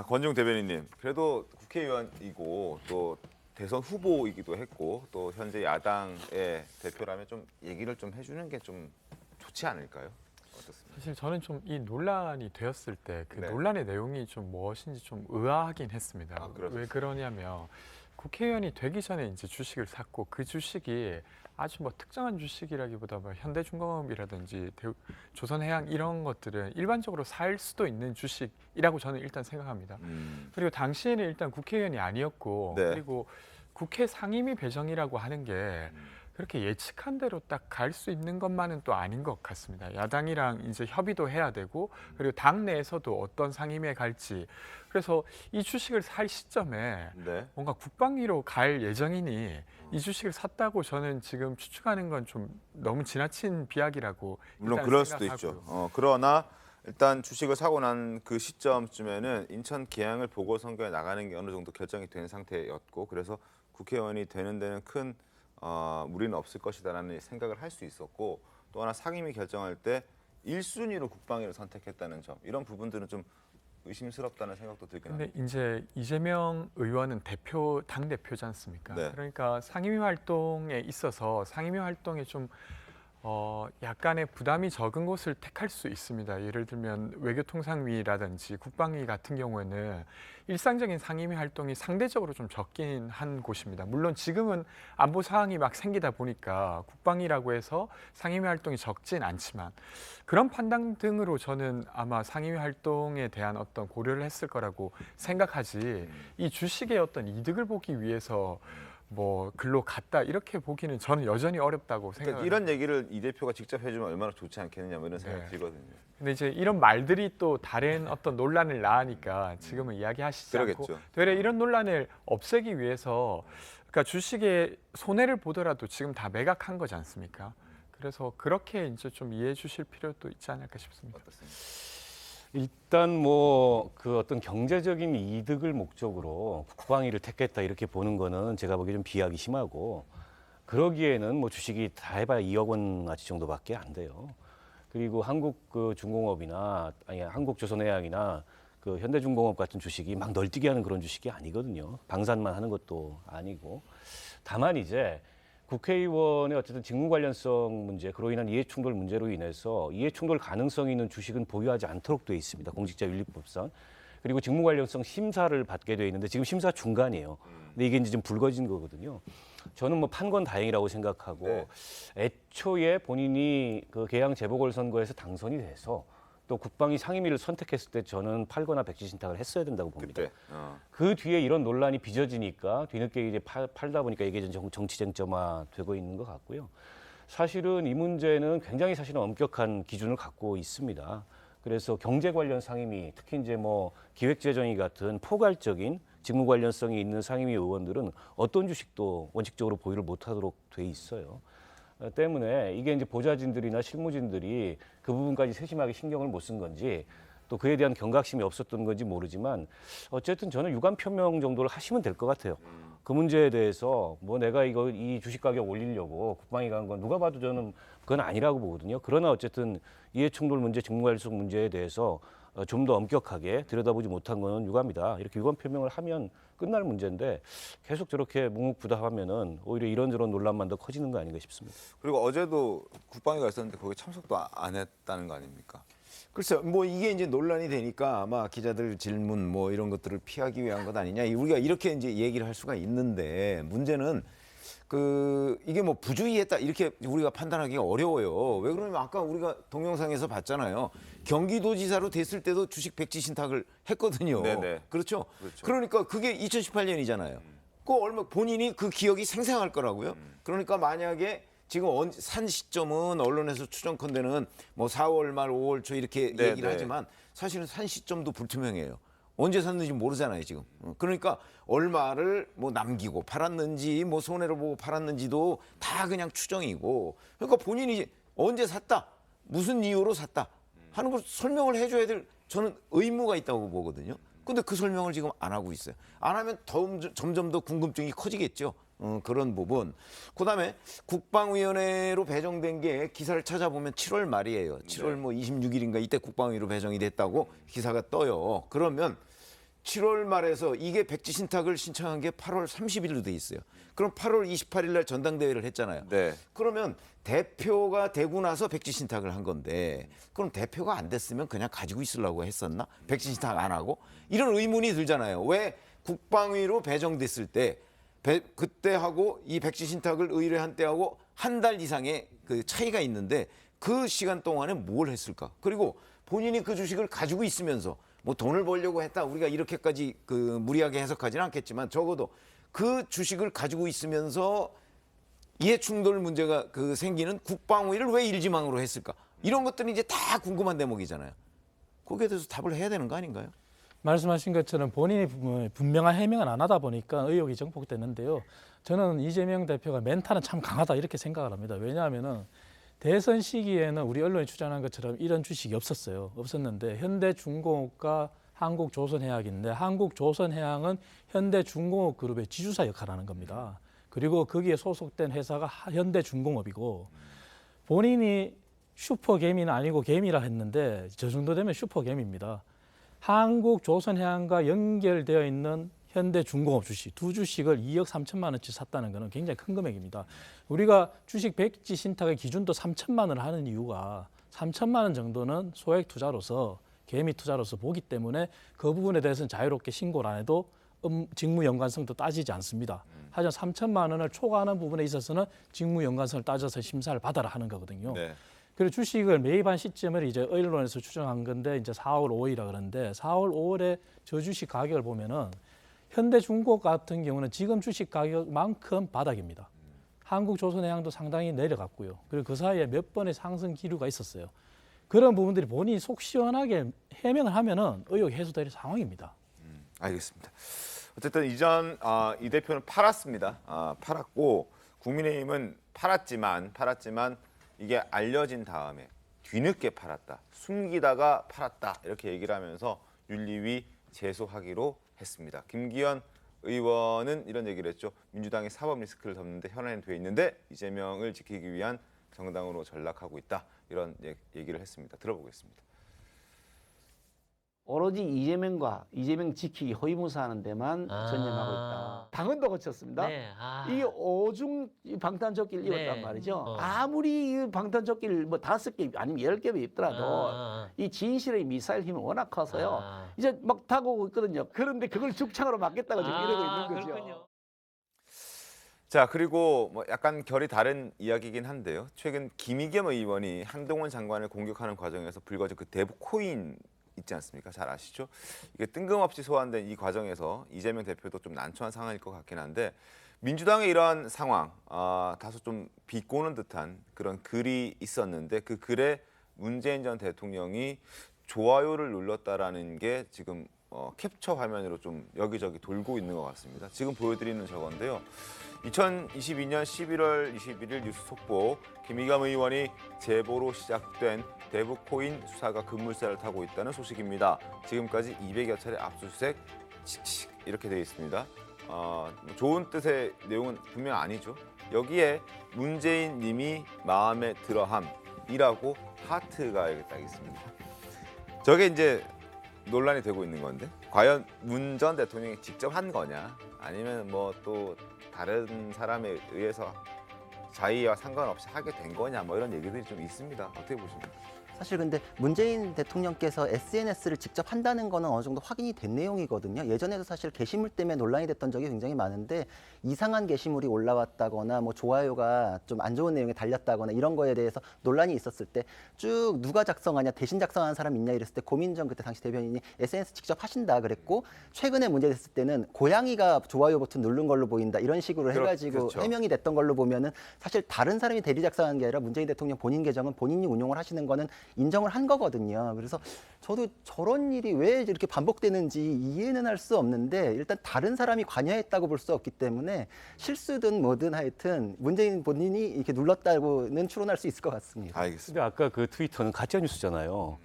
권중 대변인님, 그래도 국회의원이고 또 대선 후보이기도 했고 또 현재 야당의 대표라면 좀 얘기를 좀 해주는 게 좀 좋지 않을까요? 어떻습니까? 사실 저는 좀 이 논란이 되었을 때 그 네. 논란의 내용이 좀 무엇인지 좀 의아하긴 했습니다. 왜 그러냐면 국회의원이 되기 전에 이제 주식을 샀고 그 주식이 아주 뭐 특정한 주식이라기보다 뭐 현대중공업이라든지 조선해양 이런 것들은 일반적으로 살 수도 있는 주식이라고 저는 일단 생각합니다. 그리고 당시에는 일단 국회의원이 아니었고 네. 그리고 국회 상임위 배정이라고 하는 게 그렇게 예측한 대로 딱 갈 수 있는 것만은 또 아닌 것 같습니다. 야당이랑 이제 협의도 해야 되고 그리고 당 내에서도 어떤 상임위에 갈지 그래서 이 주식을 살 시점에 네. 뭔가 국방위로 갈 예정이니 이 주식을 샀다고 저는 지금 추측하는 건 좀 너무 지나친 비약이라고 물론 일단 그럴 수도 생각하고요. 있죠. 그러나 일단 주식을 사고 난 그 시점쯤에는 인천 계양을 보궐선거에 나가는 게 어느 정도 결정이 된 상태였고 그래서 국회의원이 되는 데는 큰 무리는 없을 것이다라는 생각을 할 수 있었고 또 하나 상임위 결정할 때 1순위로 국방위를 선택했다는 점 이런 부분들은 좀 의심스럽다는 생각도 들긴 합니다. 근데 이제 이재명 의원은 당 대표지 않습니까? 네. 그러니까 상임위 활동에 있어서 상임위 활동에 좀 약간의 부담이 적은 곳을 택할 수 있습니다. 예를 들면 외교통상위라든지 국방위 같은 경우에는 일상적인 상임위 활동이 상대적으로 좀 적긴 한 곳입니다. 물론 지금은 안보 사항이 막 생기다 보니까 국방위라고 해서 상임위 활동이 적진 않지만 그런 판단 등으로 저는 아마 상임위 활동에 대한 어떤 고려를 했을 거라고 생각하지 이 주식의 어떤 이득을 보기 위해서 뭐 글로 갔다 이렇게 보기는 저는 여전히 어렵다고 생각합니다. 이런 얘기를 이 대표가 직접 해주면 얼마나 좋지 않겠느냐 뭐 이런 생각이 들거든요. 근데 이제 이런 말들이 또 다른 어떤 논란을 낳으니까 지금은 이야기하시지 않고 그러겠죠. 되려 이런 논란을 없애기 위해서 그러니까 주식의 손해를 보더라도 지금 다 매각한 거지 않습니까? 그래서 그렇게 이제 좀 이해해 주실 필요도 있지 않을까 싶습니다. 일단 뭐 그 어떤 경제적인 이득을 목적으로 국방위를 택했다 이렇게 보는 거는 제가 보기에 좀 비약이 심하고 그러기에는 뭐 주식이 다 해봐야 2억 원어치 정도밖에 안 돼요. 그리고 한국 그 중공업이나 아니 한국조선해양이나 그 현대중공업 같은 주식이 막 널뛰게 하는 그런 주식이 아니거든요. 방산만 하는 것도 아니고 다만 이제 국회의원의 어쨌든 직무 관련성 문제, 그로 인한 이해충돌 문제로 인해서 이해충돌 가능성이 있는 주식은 보유하지 않도록 돼 있습니다. 공직자윤리법상. 그리고 직무 관련성 심사를 받게 돼 있는데 지금 심사 중간이에요. 근데 이게 이제 좀 불거진 거거든요. 저는 뭐 판건 다행이라고 생각하고 애초에 본인이 그 계양 재보궐선거에서 당선이 돼서 또 국방위 상임위를 선택했을 때 저는 팔거나 백지 신탁을 했어야 된다고 봅니다. 그 뒤에 이런 논란이 빚어지니까 뒤늦게 이제 팔다 보니까 이게 정치 쟁점화 되고 있는 것 같고요. 사실은 이 문제는 굉장히 사실은 엄격한 기준을 갖고 있습니다. 그래서 경제 관련 상임위, 특히 이제 뭐 기획재정위 같은 포괄적인 직무 관련성이 있는 상임위 의원들은 어떤 주식도 원칙적으로 보유를 못하도록 돼 있어요. 때문에 이게 이제 보좌진들이나 실무진들이 그 부분까지 세심하게 신경을 못 쓴 건지 또 그에 대한 경각심이 없었던 건지 모르지만 어쨌든 저는 유감 표명 정도를 하시면 될 것 같아요. 그 문제에 대해서 뭐 내가 이 주식 가격 올리려고 국방위 간 건 누가 봐도 저는 그건 아니라고 보거든요. 그러나 어쨌든 이해충돌 문제, 직무관리성 문제에 대해서 좀 더 엄격하게 들여다보지 못한 건 유감이다. 이렇게 유감 표명을 하면 끝날 문제인데 계속 저렇게 묵묵부답하면은 오히려 이런저런 논란만 더 커지는 거 아닌가 싶습니다. 그리고 어제도 국방위가 있었는데 거기 참석도 안 했다는 거 아닙니까? 글쎄요, 뭐 이게 이제 논란이 되니까 아마 기자들 질문 뭐 이런 것들을 피하기 위한 것 아니냐. 우리가 이렇게 이제 얘기를 할 수가 있는데 문제는 이게 뭐 부주의했다 이렇게 우리가 판단하기가 어려워요. 왜 그러냐면 아까 우리가 동영상에서 봤잖아요. 경기도지사로 됐을 때도 주식 백지 신탁을 했거든요. 네네. 그렇죠? 그러니까 그게 2018년이잖아요. 본인이 그 기억이 생생할 거라고요. 그러니까 만약에 지금 산 시점은 언론에서 추정컨대는 뭐 4월 말 5월 초 이렇게 네네. 얘기를 하지만 사실은 산 시점도 불투명해요. 언제 샀는지 모르잖아요, 지금. 그러니까 얼마를 뭐 남기고 팔았는지 뭐 손해를 보고 팔았는지도 다 그냥 추정이고. 그러니까 본인이 언제 샀다, 무슨 이유로 샀다 하는 걸 설명을 해줘야 될 저는 의무가 있다고 보거든요. 근데 그 설명을 지금 안 하고 있어요. 안 하면 점점 더 궁금증이 커지겠죠. 그런 부분. 그다음에 국방위원회로 배정된 게 기사를 찾아보면 7월 말이에요. 7월 뭐 26일인가 이때 국방위로 배정이 됐다고 기사가 떠요. 그러면 7월 말에서 이게 백지 신탁을 신청한 게 8월 30일로 돼 있어요. 그럼 8월 28일 날 전당대회를 했잖아요. 네. 그러면 대표가 되고 나서 백지 신탁을 한 건데 그럼 대표가 안 됐으면 그냥 가지고 있으려고 했었나? 백지 신탁 안 하고? 이런 의문이 들잖아요. 왜 국방위로 배정됐을 때 그때하고 이 백지 신탁을 의뢰한 때하고 한 달 이상의 그 차이가 있는데 그 시간 동안에 뭘 했을까? 그리고 본인이 그 주식을 가지고 있으면서 뭐 돈을 벌려고 했다. 우리가 이렇게까지 무리하게 해석하지는 않겠지만 적어도 그 주식을 가지고 있으면서 이해 충돌 문제가 생기는 국방위를 왜 일지망으로 했을까? 이런 것들이 이제 다 궁금한 대목이잖아요. 거기에 대해서 답을 해야 되는 거 아닌가요? 말씀하신 것처럼 본인이 분명한 해명을 안 하다 보니까 의혹이 정폭됐는데요. 저는 이재명 대표가 멘탈은 참 강하다 이렇게 생각을 합니다. 왜냐하면은 대선 시기에는 우리 언론이 주장한 것처럼 이런 주식이 없었는데 현대중공업과 한국조선해양인데 한국조선해양은 현대중공업 그룹의 지주사 역할을 하는 겁니다. 그리고 거기에 소속된 회사가 현대중공업이고 본인이 슈퍼개미는 아니고 개미라 했는데 저 정도 되면 슈퍼개미입니다. 한국조선해양과 연결되어 있는 현대중공업 주식, 두 주식을 2억 3천만 원치 샀다는 것은 굉장히 큰 금액입니다. 우리가 주식 백지 신탁의 기준도 3천만 원을 하는 이유가 3천만 원 정도는 소액 투자로서 개미 투자로서 보기 때문에 그 부분에 대해서는 자유롭게 신고를 안 해도 직무 연관성도 따지지 않습니다. 하지만 3천만 원을 초과하는 부분에 있어서는 직무 연관성을 따져서 심사를 받아라 하는 거거든요. 네. 그리고 주식을 매입한 시점을 이제 언론에서 추정한 건데 이제 4월 5일이라 그러는데 4월 5일에 저 주식 가격을 보면은 현대중공업 같은 경우는 지금 주식 가격만큼 바닥입니다. 한국조선해양도 상당히 내려갔고요. 그리고 그 사이에 몇 번의 상승 기류가 있었어요. 그런 부분들이 본인이 속 시원하게 해명을 하면은 의혹 해소될 상황입니다. 알겠습니다. 어쨌든 이전 이 대표는 팔았습니다. 팔았고 국민의힘은 팔았지만 이게 알려진 다음에 뒤늦게 팔았다, 숨기다가 팔았다 이렇게 얘기를 하면서 윤리위 제소하기로 했습니다. 김기현 의원은 이런 얘기를 했죠. 민주당이 사법 리스크를 덮는데 현안돼 있는데 이재명을 지키기 위한 정당으로 전락하고 있다. 이런 얘기를 했습니다. 들어보겠습니다. 오로지 이재명 지키기 허위무사하는 데만 전념하고 있다. 당헌도 거쳤습니다. 네. 이게 오중 방탄조끼를 입었단 말이죠. 아무리 이 방탄조끼를 뭐 5개 아니면 10개 입더라도 이 진실의 미사일 힘은 워낙 커서요. 이제 막 다가오고 있거든요. 그런데 그걸 죽창으로 막겠다고 지금 이러고 있는 거죠. 그렇군요. 자, 그리고 뭐 약간 결이 다른 이야기이긴 한데요. 최근 김의겸 의원이 한동훈 장관을 공격하는 과정에서 불거진 그 대북 코인 있지 않습니까? 잘 아시죠? 이게 뜬금없이 소환된 이 과정에서 이재명 대표도 좀 난처한 상황일 것 같긴 한데 민주당의 이러한 상황, 다소 좀 비꼬는 듯한 그런 글이 있었는데 그 글에 문재인 전 대통령이 좋아요를 눌렀다라는 게 지금 캡처 화면으로 좀 여기저기 돌고 있는 것 같습니다. 지금 보여드리는 저건데요. 2022년 11월 21일 뉴스 속보, 김의겸 의원이 제보로 시작된 대북 코인 수사가 급물살을 타고 있다는 소식입니다. 지금까지 200여 차례 압수수색 이렇게 되어 있습니다. 좋은 뜻의 내용은 분명 아니죠. 여기에 문재인 님이 마음에 들어함이라고 하트가 여기 딱 있습니다. 저게 이제 논란이 되고 있는 건데 과연 문 전 대통령이 직접 한 거냐 아니면 뭐 또 다른 사람에 의해서 자의와 상관없이 하게 된 거냐 뭐 이런 얘기들이 좀 있습니다. 어떻게 보십니까? 사실 근데 문재인 대통령께서 SNS를 직접 한다는 거는 어느 정도 확인이 된 내용이거든요. 예전에도 사실 게시물 때문에 논란이 됐던 적이 굉장히 많은데 이상한 게시물이 올라왔다거나 뭐 좋아요가 좀 안 좋은 내용에 달렸다거나 이런 거에 대해서 논란이 있었을 때 쭉 누가 작성하냐 대신 작성하는 사람 있냐 이랬을 때 고민정 그때 당시 대변인이 SNS 직접 하신다 그랬고 최근에 문제됐을 때는 고양이가 좋아요 버튼 누른 걸로 보인다 이런 식으로 해가지고 그렇죠. 해명이 됐던 걸로 보면은 사실 다른 사람이 대리 작성한 게 아니라 문재인 대통령 본인 계정은 본인이 운용을 하시는 거는 인정을 한 거거든요. 그래서 저도 저런 일이 왜 이렇게 반복되는지 이해는 할 수 없는데 일단 다른 사람이 관여했다고 볼 수 없기 때문에 실수든 뭐든 하여튼 문재인 본인이 이렇게 눌렀다고는 추론할 수 있을 것 같습니다. 알겠습니다. 근데 아까 그 트위터는 가짜 뉴스잖아요.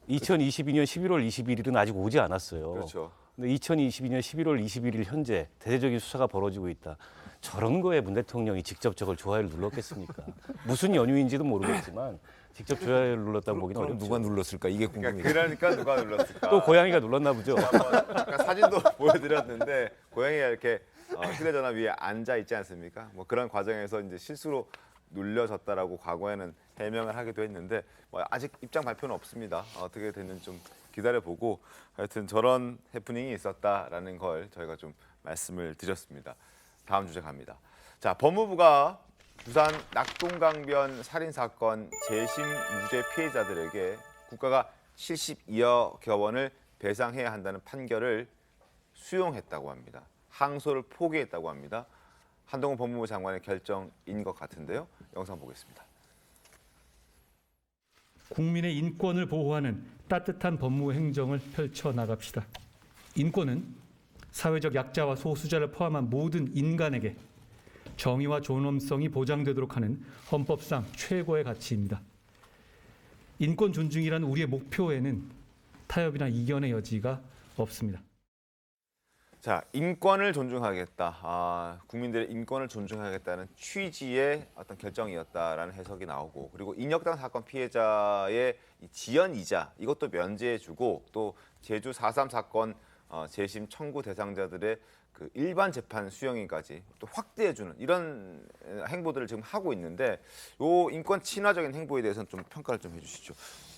2022년 11월 21일은 아직 오지 않았어요. 그렇죠. 근데 2022년 11월 21일 현재 대대적인 수사가 벌어지고 있다. 저런 거에 문 대통령이 직접 저걸 좋아요를 눌렀겠습니까? 무슨 연유인지도 모르겠지만 직접 좋아요를 눌렀다고 보기는 그럼 어렵죠. 누가 눌렀을까 이게 궁금해요. 그러니까 누가 눌렀을까? 또 고양이가 눌렀나 보죠. 아까 사진도 보여드렸는데 고양이가 이렇게 휴대전화 위에 앉아 있지 않습니까? 뭐 그런 과정에서 이제 실수로 눌려졌다라고 과거에는 해명을 하기도 했는데 뭐 아직 입장 발표는 없습니다. 어떻게 됐는지 좀 기다려보고 하여튼 저런 해프닝이 있었다라는 걸 저희가 좀 말씀을 드렸습니다. 다음 주제 갑니다. 자, 법무부가 부산 낙동강변 살인사건 재심 무죄 피해자들에게 국가가 72억 원을 배상해야 한다는 판결을 수용했다고 합니다. 항소를 포기했다고 합니다. 한동훈 법무부 장관의 결정인 것 같은데요. 영상 보겠습니다. 국민의 인권을 보호하는 따뜻한 법무 행정을 펼쳐나갑시다. 인권은 사회적 약자와 소수자를 포함한 모든 인간에게 정의와 존엄성이 보장되도록 하는 헌법상 최고의 가치입니다. 인권 존중이란 우리의 목표에는 타협이나 이견의 여지가 없습니다. 자, 인권을 존중하겠다. 국민들의 인권을 존중하겠다는 취지의 어떤 결정이었다라는 해석이 나오고 그리고 인혁당 사건 피해자의 지연 이자 이것도 면제해주고 또 제주 4.3 사건 재심 청구 대상자들의 그 일반 재판 수용인까지 또 확대해주는 이런 행보들을 지금 하고 있는데 요 인권 친화적인 행보에 대해서는 좀 평가를 좀 해주시죠.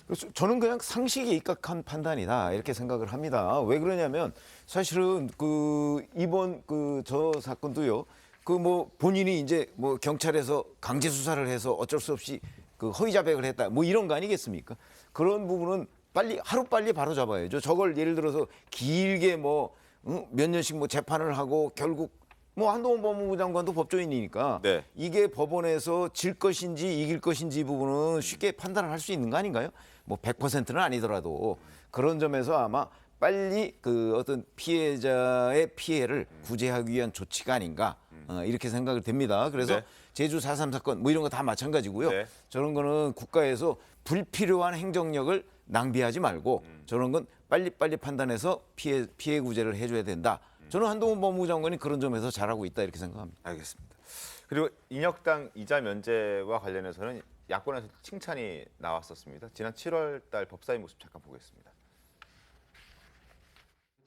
그래서 저는 그냥 상식에 입각한 판단이다 이렇게 생각을 합니다. 왜 그러냐면 사실은 그 이번 그 저 사건도요. 그 뭐 본인이 이제 뭐 경찰에서 강제 수사를 해서 어쩔 수 없이 그 허위 자백을 했다 뭐 이런 거 아니겠습니까? 그런 부분은 빨리 하루빨리 바로 잡아야죠. 저걸 예를 들어서 길게 뭐 몇 년씩 뭐 재판을 하고 결국 뭐 한동훈 법무부 장관도 법조인이니까 네. 이게 법원에서 질 것인지 이길 것인지 부분은 쉽게 판단을 할 수 있는 거 아닌가요? 뭐 100%는 아니더라도 그런 점에서 아마 빨리 그 어떤 피해자의 피해를 구제하기 위한 조치가 아닌가 이렇게 생각이 됩니다. 그래서 네. 제주 4.3 사건 뭐 이런 거 다 마찬가지고요. 네. 저런 거는 국가에서 불필요한 행정력을 낭비하지 말고 저런 건 빨리빨리 판단해서 피해 구제를 해줘야 된다. 저는 한동훈 법무부 장관이 그런 점에서 잘하고 있다 이렇게 생각합니다. 알겠습니다. 그리고 인혁당 이자 면제와 관련해서는 야권에서 칭찬이 나왔었습니다. 지난 7월 달 법사위 모습 잠깐 보겠습니다.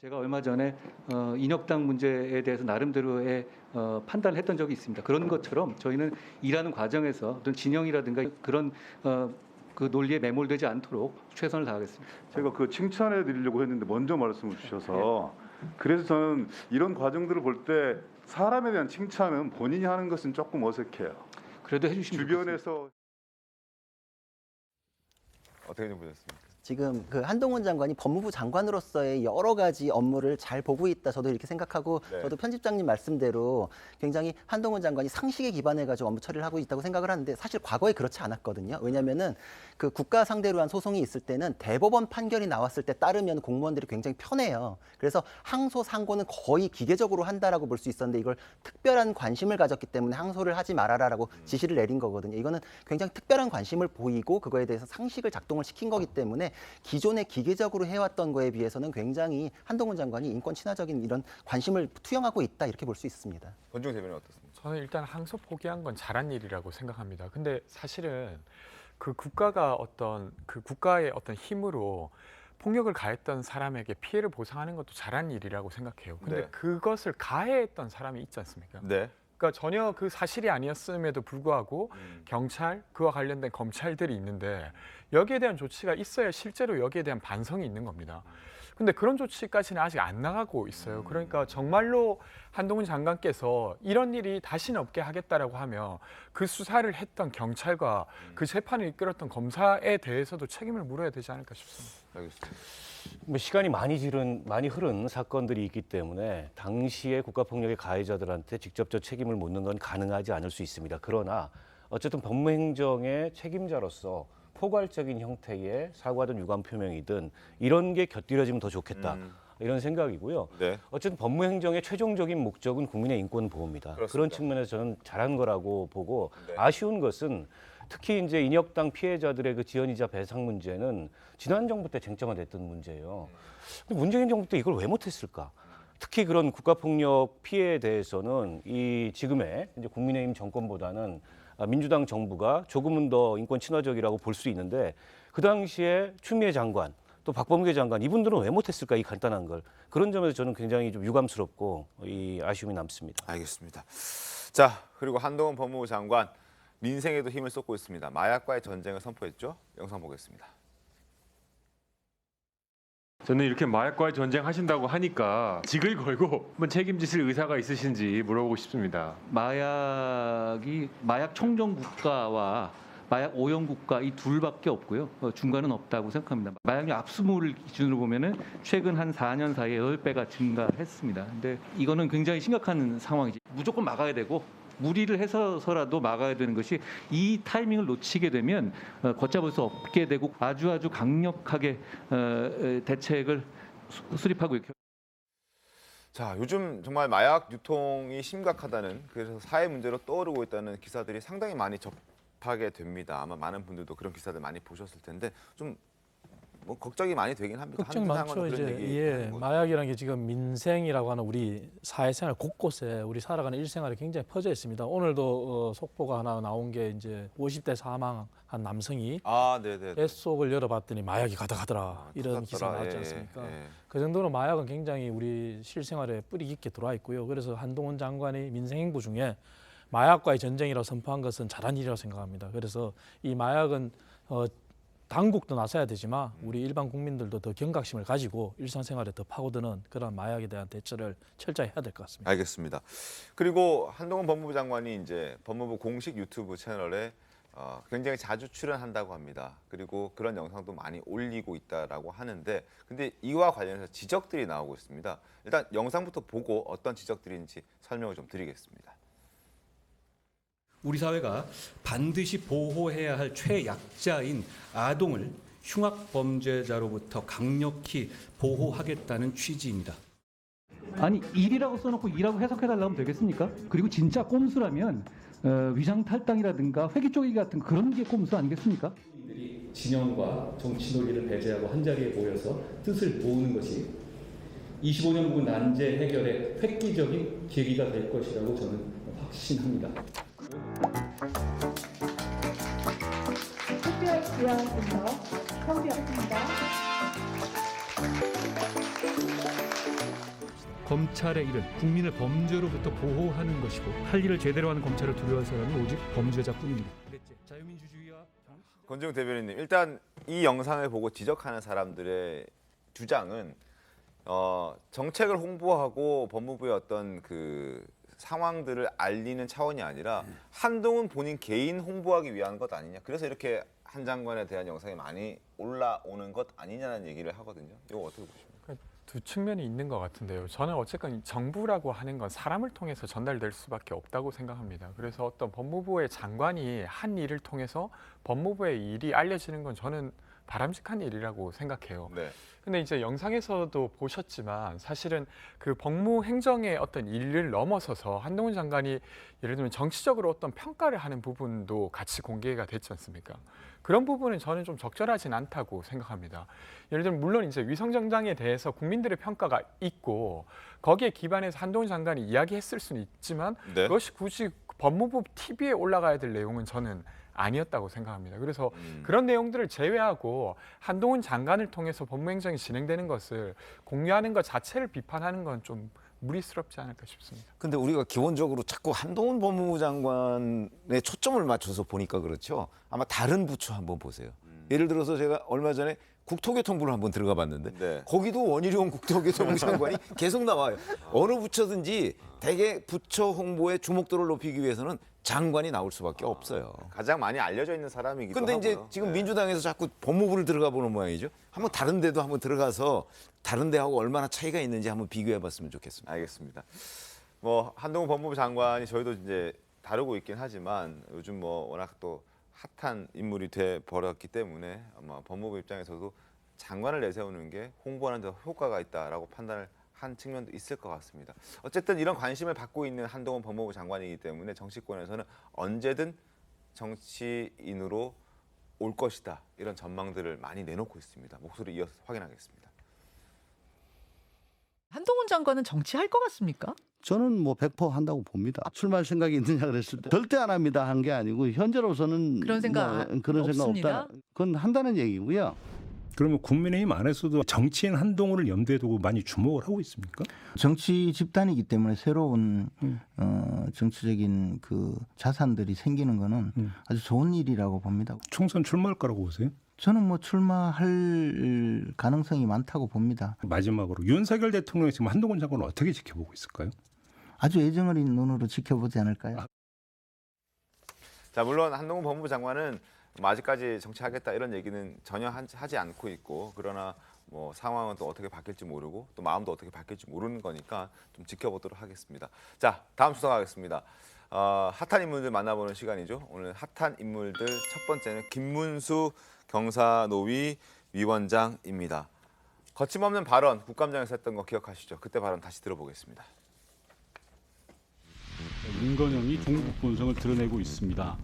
제가 얼마 전에 인혁당 문제에 대해서 나름대로의 판단을 했던 적이 있습니다. 그런 것처럼 저희는 일하는 과정에서 어떤 진영이라든가 그런 그 논리에 매몰되지 않도록 최선을 다하겠습니다. 제가 그 칭찬해 드리려고 했는데 먼저 말씀을 주셔서 그래서 저는 이런 과정들을 볼 때 사람에 대한 칭찬은 본인이 하는 것은 조금 어색해요. 그래도 해주시면 주변에서 어떻게 좀 보셨습니까? 지금 그 한동훈 장관이 법무부 장관으로서의 여러 가지 업무를 잘 보고 있다. 저도 이렇게 생각하고 네. 저도 편집장님 말씀대로 굉장히 한동훈 장관이 상식에 기반해가지고 업무 처리를 하고 있다고 생각을 하는데 사실 과거에 그렇지 않았거든요. 왜냐하면은 그 국가 상대로 한 소송이 있을 때는 대법원 판결이 나왔을 때 따르면 공무원들이 굉장히 편해요. 그래서 항소 상고는 거의 기계적으로 한다라고 볼 수 있었는데 이걸 특별한 관심을 가졌기 때문에 항소를 하지 말아라라고 지시를 내린 거거든요. 이거는 굉장히 특별한 관심을 보이고 그거에 대해서 상식을 작동을 시킨 거기 때문에 기존에 기계적으로 해왔던 거에 비해서는 굉장히 한동훈 장관이 인권 친화적인 이런 관심을 투영하고 있다 이렇게 볼 수 있습니다. 권중우 대변인 어떻습니까? 저는 일단 항소 포기한 건 잘한 일이라고 생각합니다. 근데 사실은 그 국가가 그 국가의 어떤 힘으로 폭력을 가했던 사람에게 피해를 보상하는 것도 잘한 일이라고 생각해요. 근데 네. 그것을 가해했던 사람이 있지 않습니까? 네. 그러니까 전혀 그 사실이 아니었음에도 불구하고 경찰, 그와 관련된 검찰들이 있는데 여기에 대한 조치가 있어야 실제로 여기에 대한 반성이 있는 겁니다. 근데 그런 조치까지는 아직 안 나가고 있어요. 그러니까 정말로 한동훈 장관께서 이런 일이 다시는 없게 하겠다라고 하면 그 수사를 했던 경찰과 그 재판을 이끌었던 검사에 대해서도 책임을 물어야 되지 않을까 싶습니다. 알겠습니다. 뭐 시간이 많이 흐른 사건들이 있기 때문에 당시의 국가폭력의 가해자들한테 직접 저 책임을 묻는 건 가능하지 않을 수 있습니다. 그러나 어쨌든 법무행정의 책임자로서 포괄적인 형태의 사과든 유감 표명이든 이런 게 곁들여지면 더 좋겠다. 이런 생각이고요. 네. 어쨌든 법무행정의 최종적인 목적은 국민의 인권 보호입니다. 그렇습니다. 그런 측면에서 저는 잘한 거라고 보고 네. 아쉬운 것은 특히 이제 인혁당 피해자들의 그 지연이자 배상 문제는 지난 정부 때 쟁점화 됐던 문제예요. 근데 문재인 정부 때 이걸 왜 못했을까? 특히 그런 국가폭력 피해에 대해서는 이 지금의 이제 국민의힘 정권보다는 민주당 정부가 조금은 더 인권 친화적이라고 볼 수 있는데 그 당시에 추미애 장관 또 박범계 장관 이분들은 왜 못했을까 이 간단한 걸 그런 점에서 저는 굉장히 좀 유감스럽고 이 아쉬움이 남습니다. 알겠습니다. 자 그리고 한동훈 법무부 장관 민생에도 힘을 쏟고 있습니다. 마약과의 전쟁을 선포했죠. 영상 보겠습니다. 저는 이렇게 마약과의 전쟁 하신다고 하니까 직을 걸고 한번 책임지실 의사가 있으신지 물어보고 싶습니다. 마약이 마약 청정 국가와 마약 오염 국가 이 둘밖에 없고요. 중간은 없다고 생각합니다. 마약류 압수물을 기준으로 보면은 최근 한 4년 사이에 10배가 증가했습니다. 근데 이거는 굉장히 심각한 상황이지. 무조건 막아야 되고 무리를 해서라도 막아야 되는 것이 이 타이밍을 놓치게 되면 걷잡을 수 없게 되고 아주 강력하게 대책을 수립하고 있고. 자, 요즘 정말 마약 유통이 심각하다는 그래서 사회 문제로 떠오르고 있다는 기사들이 상당히 많이 접하게 됩니다. 아마 많은 분들도 그런 기사들 많이 보셨을 텐데 좀 뭐 걱정이 많이 되긴 합니다. 걱정 많죠. 이제 마약이라는 게 지금 민생이라고 하는 우리 사회생활 곳곳에 우리 살아가는 일생활에 굉장히 퍼져 있습니다. 오늘도 속보가 하나 나온 게 이제 50대 사망한 남성이 뱃속을 열어봤더니 마약이 가득하더라 이런 기사 나왔지 않습니까? 그 정도로 마약은 굉장히 우리 실생활에 뿌리 깊게 들어와 있고요. 그래서 한동훈 장관이 민생행보 중에 마약과의 전쟁이라고 선포한 것은 잘한 일이라고 생각합니다. 그래서 이 마약은 당국도 나서야 되지만 우리 일반 국민들도 더 경각심을 가지고 일상생활에 더 파고드는 그런 마약에 대한 대처를 철저히 해야 될 것 같습니다. 알겠습니다. 그리고 한동훈 법무부 장관이 이제 법무부 공식 유튜브 채널에 굉장히 자주 출연한다고 합니다. 그리고 그런 영상도 많이 올리고 있다라고 하는데 근데 이와 관련해서 지적들이 나오고 있습니다. 일단 영상부터 보고 어떤 지적들인지 설명을 좀 드리겠습니다. 우리 사회가 반드시 보호해야 할 최약자인 아동을 흉악 범죄자로부터 강력히 보호하겠다는 취지입니다. 아니 일이라고 써놓고 일하고 해석해달라고 하면 되겠습니까? 그리고 진짜 꼼수라면 위장 탈당이라든가 회기 쪼개기 같은 그런 게 꼼수 아니겠습니까? 진영과 정치 논리를 배제하고 한자리에 모여서 뜻을 모으는 것이 25년 묵은 난제 해결의 획기적인 계기가 될 것이라고 저는 확신합니다. 특별위원회에서 성비였습니다. 검찰의 일은 국민을 범죄로부터 보호하는 것이고 할 일을 제대로 하는 검찰을 두려워할 사람은 오직 범죄자뿐입니다. 자유민주주의와 권지웅 대변인님, 일단 이 영상을 보고 지적하는 사람들의 주장은 정책을 홍보하고 법무부의 어떤 그 상황들을 알리는 차원이 아니라 한동훈 본인 개인 홍보하기 위한 것 아니냐. 그래서 이렇게 한 장관에 대한 영상이 많이 올라오는 것 아니냐는 얘기를 하거든요. 이거 어떻게 보십니까? 두 측면이 있는 것 같은데요. 저는 어쨌건 정부라고 하는 건 사람을 통해서 전달될 수밖에 없다고 생각합니다. 그래서 어떤 법무부의 장관이 한 일을 통해서 법무부의 일이 알려지는 건 저는 바람직한 일이라고 생각해요. 근데 이제 영상에서도 보셨지만 사실은 그 법무행정의 어떤 일을 넘어서서 한동훈 장관이 예를 들면 정치적으로 어떤 평가를 하는 부분도 같이 공개가 됐지 않습니까? 그런 부분은 저는 좀 적절하진 않다고 생각합니다. 예를 들면 물론 이제 위성정장에 대해서 국민들의 평가가 있고 거기에 기반해서 한동훈 장관이 이야기했을 수는 있지만 그것이 굳이 법무부 TV에 올라가야 될 내용은 저는 아니었다고 생각합니다. 그래서 그런 내용들을 제외하고 한동훈 장관을 통해서 법무행정이 진행되는 것을 공유하는 것 자체를 비판하는 건 좀 무리스럽지 않을까 싶습니다. 근데 우리가 기본적으로 자꾸 한동훈 법무부 장관에 초점을 맞춰서 보니까 그렇죠. 아마 다른 부처 한번 보세요. 예를 들어서 제가 얼마 전에 국토교통부를 한번 들어가 봤는데 거기도 원희룡 국토교통부 장관이 계속 나와요. 어느 부처든지 대개 부처 홍보에 주목도를 높이기 위해서는 장관이 나올 수밖에 없어요. 가장 많이 알려져 있는 사람이기도 근데 하고요. 이제 지금 민주당에서 자꾸 법무부를 들어가 보는 모양이죠. 한번 다른 데도 한번 들어가서 다른 데하고 얼마나 차이가 있는지 한번 비교해 봤으면 좋겠습니다. 알겠습니다. 뭐 한동훈 법무부 장관이 저희도 이제 다루고 있긴 하지만 요즘 뭐 워낙 또 핫한 인물이 돼 버렸기 때문에 아마 법무부 입장에서도 장관을 내세우는 게 홍보하는 데 효과가 있다라고 판단을 한 측면도 있을 것 같습니다. 어쨌든 이런 관심을 받고 있는 한동훈 법무부 장관이기 때문에 정치권에서는 언제든 정치인으로 올 것이다. 이런 전망들을 많이 내놓고 있습니다. 목소리 이어서 확인하겠습니다. 한동훈 장관은 정치할 것 같습니까? 저는 뭐 100% 한다고 봅니다. 출마할 생각이 있느냐 그랬을 때 절대 안 합니다 한 게 아니고 현재로서는 그런 생각 그런 생각 없습니다. 없다. 그건 한다는 얘기고요. 그러면 국민의힘 안에서도 정치인 한동훈을 염두에 두고 많이 주목을 하고 있습니까? 정치 집단이기 때문에 새로운 정치적인 그 자산들이 생기는 거는 아주 좋은 일이라고 봅니다. 총선 출마할 거라고 보세요? 저는 뭐 출마할 가능성이 많다고 봅니다. 마지막으로 윤석열 대통령이 지금 한동훈 장관을 어떻게 지켜보고 있을까요? 아주 애정어린 눈으로 지켜보지 않을까요? 자, 물론 한동훈 법무부 장관은 뭐 아직까지 정치하겠다 이런 얘기는 전혀 하지 않고 있고, 그러나 뭐 상황은 또 어떻게 바뀔지 모르고 또 마음도 어떻게 바뀔지 모르는 거니까 좀 지켜보도록 하겠습니다. 자, 다음 수사 가겠습니다. 핫한 인물들 만나보는 시간이죠. 오늘 핫한 인물들 첫 번째는 김문수 경사노위 위원장입니다. 거침없는 발언 국감장에서 했던 거 기억하시죠? 그때 발언 다시 들어보겠습니다. 윤건영이 종북 본성을 드러내고 있습니다.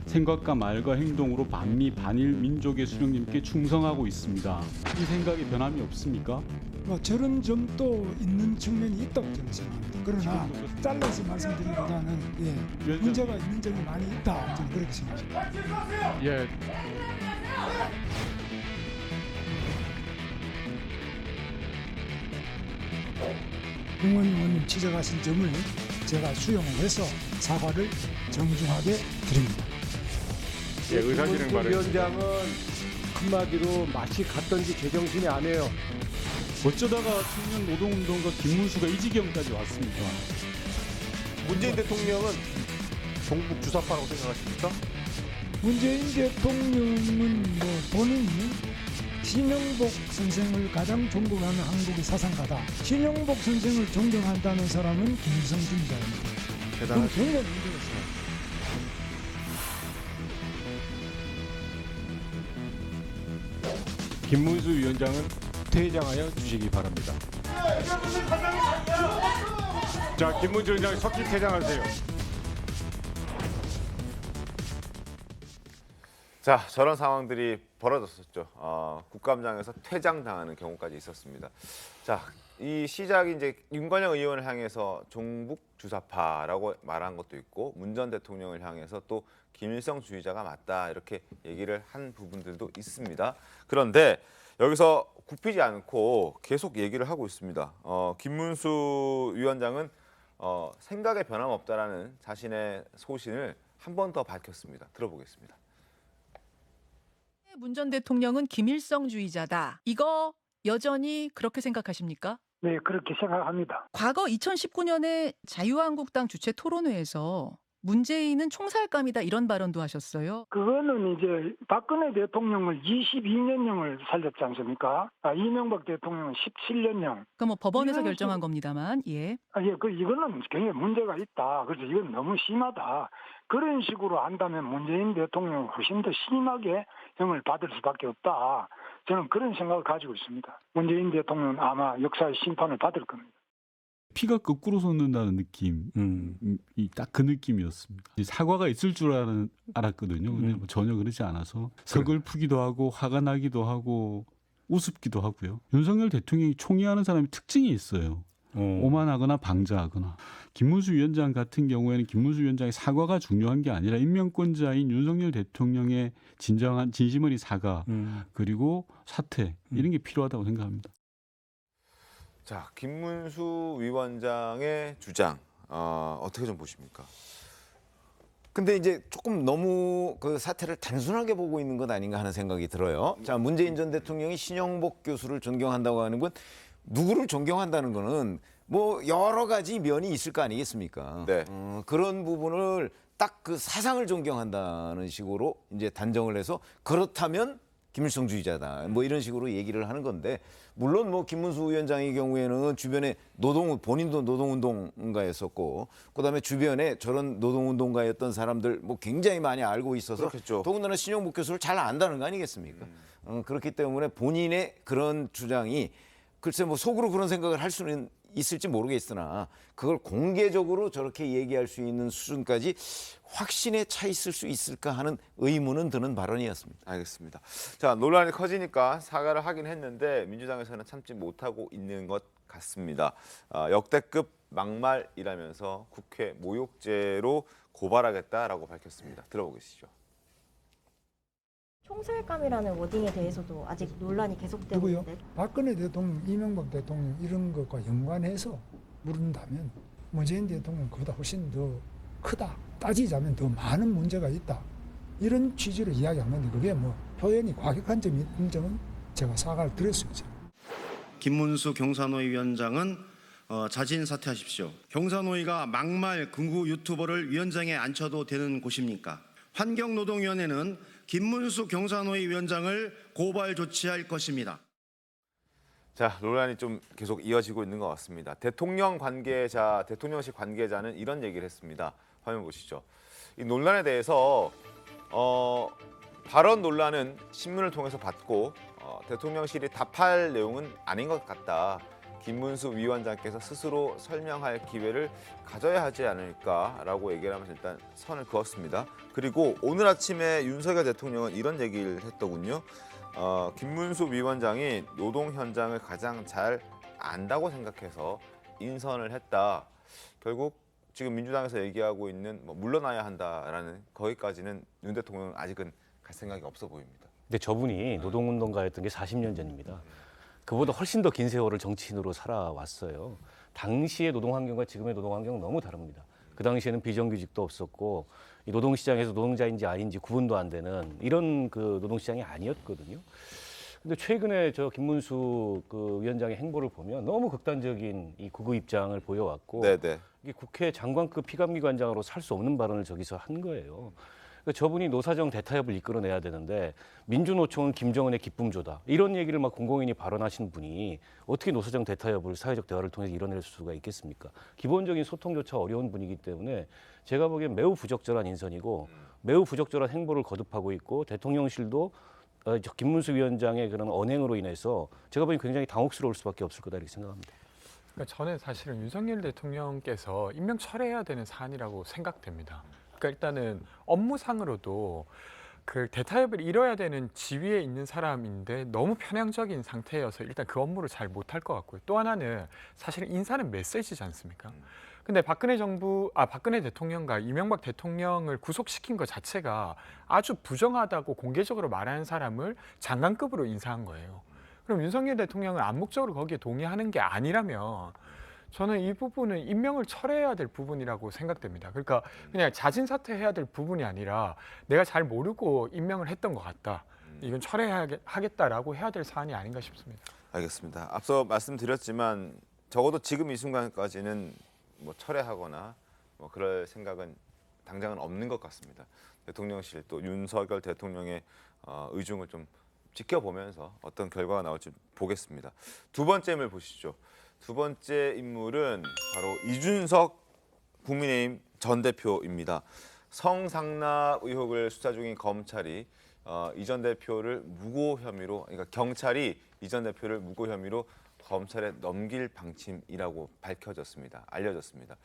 생각과 말과 행동으로 반미 반일 민족의 수령님께 충성하고 있습니다. 이 생각에 변함이 없습니까? 뭐 저런 점도 있는 측면이 있다고 저는 생각합니다. 그러나 잘라서 말씀드리기보다는 문제가 있는 점이 많이 있다 저는 그렇게 생각합니다. 예. 홍원 의원님 지적하신 점을 제가 수용을 해서 사과를 정중하게 드립니다. 예, 의사진행 발언. 위원장은 한마디로 맛이 갔던지 제정신이 안 해요. 어쩌다가 청년 노동운동가 김문수가 이 지경까지 왔습니까? 문재인 대통령은 종북 주사파라고 생각하십니까? 문재인 대통령은 뭐 본인이 신영복 선생을 가장 존경하는 한국의 사상가다. 신영복 선생을 존경한다는 사람은 김일성 주의자입니다. 그럼 굉장히 문제가 있어요. 김문수 위원장은 퇴장하여 주시기 바랍니다. 자, 김문수 위원장 석기 퇴장하세요. 자, 저런 상황들이 벌어졌었죠. 국감장에서 퇴장당하는 경우까지 있었습니다. 자, 이 시작이 이제 윤건영 의원을 향해서 종북 주사파라고 말한 것도 있고, 문 전 대통령을 향해서 또 김일성 주의자가 맞다 이렇게 얘기를 한 부분들도 있습니다. 그런데 여기서 굽히지 않고 계속 얘기를 하고 있습니다. 김문수 위원장은 생각에 변함없다라는 자신의 소신을 한 번 더 밝혔습니다. 들어보겠습니다. 문 전 대통령은 김일성주의자다. 이거 여전히 그렇게 생각하십니까? 네, 그렇게 생각합니다. 과거 2019년에 자유한국당 주최 토론회에서 문재인은 총살감이다 이런 발언도 하셨어요. 그거는 이제 박근혜 대통령을 22년형을 살렸지 않습니까? 이명박 대통령은 17년형. 그럼 뭐 법원에서 결정한 겁니다만, 예. 이거는 굉장히 문제가 있다. 그래서 이건 너무 심하다. 그런 식으로 한다면 문재인 대통령은 훨씬 더 심하게 형을 받을 수밖에 없다. 저는 그런 생각을 가지고 있습니다. 문재인 대통령은 아마 역사의 심판을 받을 겁니다. 피가 거꾸로 솟는다는 느낌, 딱 그 느낌이었습니다. 사과가 있을 줄 알았거든요. 근데 뭐 전혀 그렇지 않아서 서글프기도 하고 화가 나기도 하고 우습기도 하고요. 윤석열 대통령이 총애하는 사람이 특징이 있어요. 오만하거나 방자하거나. 김문수 위원장 같은 경우에는 김문수 위원장의 사과가 중요한 게 아니라 임명권자인 윤석열 대통령의 진정한 진심 어린 사과 그리고 사퇴 이런 게 필요하다고 생각합니다. 자, 김문수 위원장의 주장 어떻게 좀 보십니까? 근데 이제 조금 너무 그 사태를 단순하게 보고 있는 것 아닌가 하는 생각이 들어요. 자, 문재인 전 대통령이 신영복 교수를 존경한다고 하는 건 누구를 존경한다는 거는 뭐 여러 가지 면이 있을 거 아니겠습니까? 네. 그런 부분을 딱 그 사상을 존경한다는 식으로 이제 단정을 해서 그렇다면 김일성주의자다. 뭐 이런 식으로 얘기를 하는 건데 물론 뭐 김문수 위원장의 경우에는 주변에 본인도 노동운동가였었고 그다음에 주변에 저런 노동운동가였던 사람들 뭐 굉장히 많이 알고 있어서 그렇겠죠. 더군다나 신영복 교수를 잘 안다는 거 아니겠습니까? 그렇기 때문에 본인의 그런 주장이 글쎄 뭐 속으로 그런 생각을 할 수는 있을지 모르겠으나 그걸 공개적으로 저렇게 얘기할 수 있는 수준까지 확신에 차 있을 수 있을까 하는 의문은 드는 발언이었습니다. 알겠습니다. 자, 논란이 커지니까 사과를 하긴 했는데 민주당에서는 참지 못하고 있는 것 같습니다. 역대급 막말이라면서 국회 모욕죄로 고발하겠다라고 밝혔습니다. 들어보시죠. 총살감이라는 워딩에 대해서도 아직 논란이 계속되고 누구요? 있는데 박근혜 대통령, 이명박 대통령 이런 것과 연관해서 물은다면 문재인 대통령 그보다 훨씬 더 크다. 따지자면 더 많은 문제가 있다. 이런 취지로 이야기한 건데 그게 뭐 표현이 과격한 점이 있는 점은 제가 사과를 드렸습니다. 김문수 경사노위 위원장은 자진 사퇴하십시오. 경사노위가 막말 극우 유튜버를 위원장에 앉혀도 되는 곳입니까? 환경노동위원회는 김문수 경사노위 위원장을 고발 조치할 것입니다. 자, 논란이 좀 계속 이어지고 있는 것 같습니다. 대통령실 관계자는 이런 얘기를 했습니다. 화면 보시죠. 이 논란에 대해서 발언 논란은 신문을 통해서 봤고 대통령실이 답할 내용은 아닌 것 같다. 김문수 위원장께서 스스로 설명할 기회를 가져야 하지 않을까라고 얘기를 하면서 일단 선을 그었습니다. 그리고 오늘 아침에 윤석열 대통령은 이런 얘기를 했더군요. 김문수 위원장이 노동 현장을 가장 잘 안다고 생각해서 인선을 했다. 결국 지금 민주당에서 얘기하고 있는 물러나야 한다라는 거기까지는 윤 대통령은 아직은 갈 생각이 없어 보입니다. 근데 저분이 노동운동가였던 게 40년 전입니다. 그보다 훨씬 더 긴 세월을 정치인으로 살아왔어요. 당시의 노동환경과 지금의 노동환경은 너무 다릅니다. 그 당시에는 비정규직도 없었고 이 노동시장에서 노동자인지 아닌지 구분도 안 되는 이런 그 노동시장이 아니었거든요. 근데 최근에 저 김문수 그 위원장의 행보를 보면 너무 극단적인 이 극우 입장을 보여왔고 이게 국회 장관급 피감기관장으로 살 수 없는 발언을 저기서 한 거예요. 그러니까 저분이 노사정 대타협을 이끌어내야 되는데 민주노총은 김정은의 기쁨조다. 이런 얘기를 막 공공연히 발언하시는 분이 어떻게 노사정 대타협을 사회적 대화를 통해서 이뤄낼 수가 있겠습니까? 기본적인 소통조차 어려운 분이기 때문에 제가 보기엔 매우 부적절한 인선이고 매우 부적절한 행보를 거듭하고 있고 대통령실도 김문수 위원장의 그런 언행으로 인해서 제가 보기엔 굉장히 당혹스러울 수밖에 없을 거다 이렇게 생각합니다. 그러니까 저는 사실은 윤석열 대통령께서 임명 철회해야 되는 사안이라고 생각됩니다. 그러니까 일단은 업무상으로도 그 대타협을 이뤄야 되는 지위에 있는 사람인데 너무 편향적인 상태여서 일단 그 업무를 잘 못할 것 같고요. 또 하나는 사실은 인사는 메시지지 않습니까? 근데 박근혜 대통령과 이명박 대통령을 구속시킨 것 자체가 아주 부정하다고 공개적으로 말하는 사람을 장관급으로 인사한 거예요. 그럼 윤석열 대통령은 암묵적으로 거기에 동의하는 게 아니라면 저는 이 부분은 임명을 철회해야 될 부분이라고 생각됩니다. 그러니까 그냥 자진 사퇴해야 될 부분이 아니라 내가 잘 모르고 임명을 했던 것 같다. 이건 철회하겠다라고 해야 될 사안이 아닌가 싶습니다. 알겠습니다. 앞서 말씀드렸지만 적어도 지금 이 순간까지는 뭐 철회하거나 뭐 그럴 생각은 당장은 없는 것 같습니다. 대통령실 또 윤석열 대통령의 의중을 좀 지켜보면서 어떤 결과가 나올지 보겠습니다. 두 번째 인물 보시죠. 두 번째 인물은 바로 이준석 국민의힘 전 대표입니다. 성상납 의혹을 수사 중인 검찰이 이 전 대표를 무고 혐의로, 그러니까 경찰이 이 전 대표를 무고 혐의로 검찰에 넘길 방침이라고 알려졌습니다.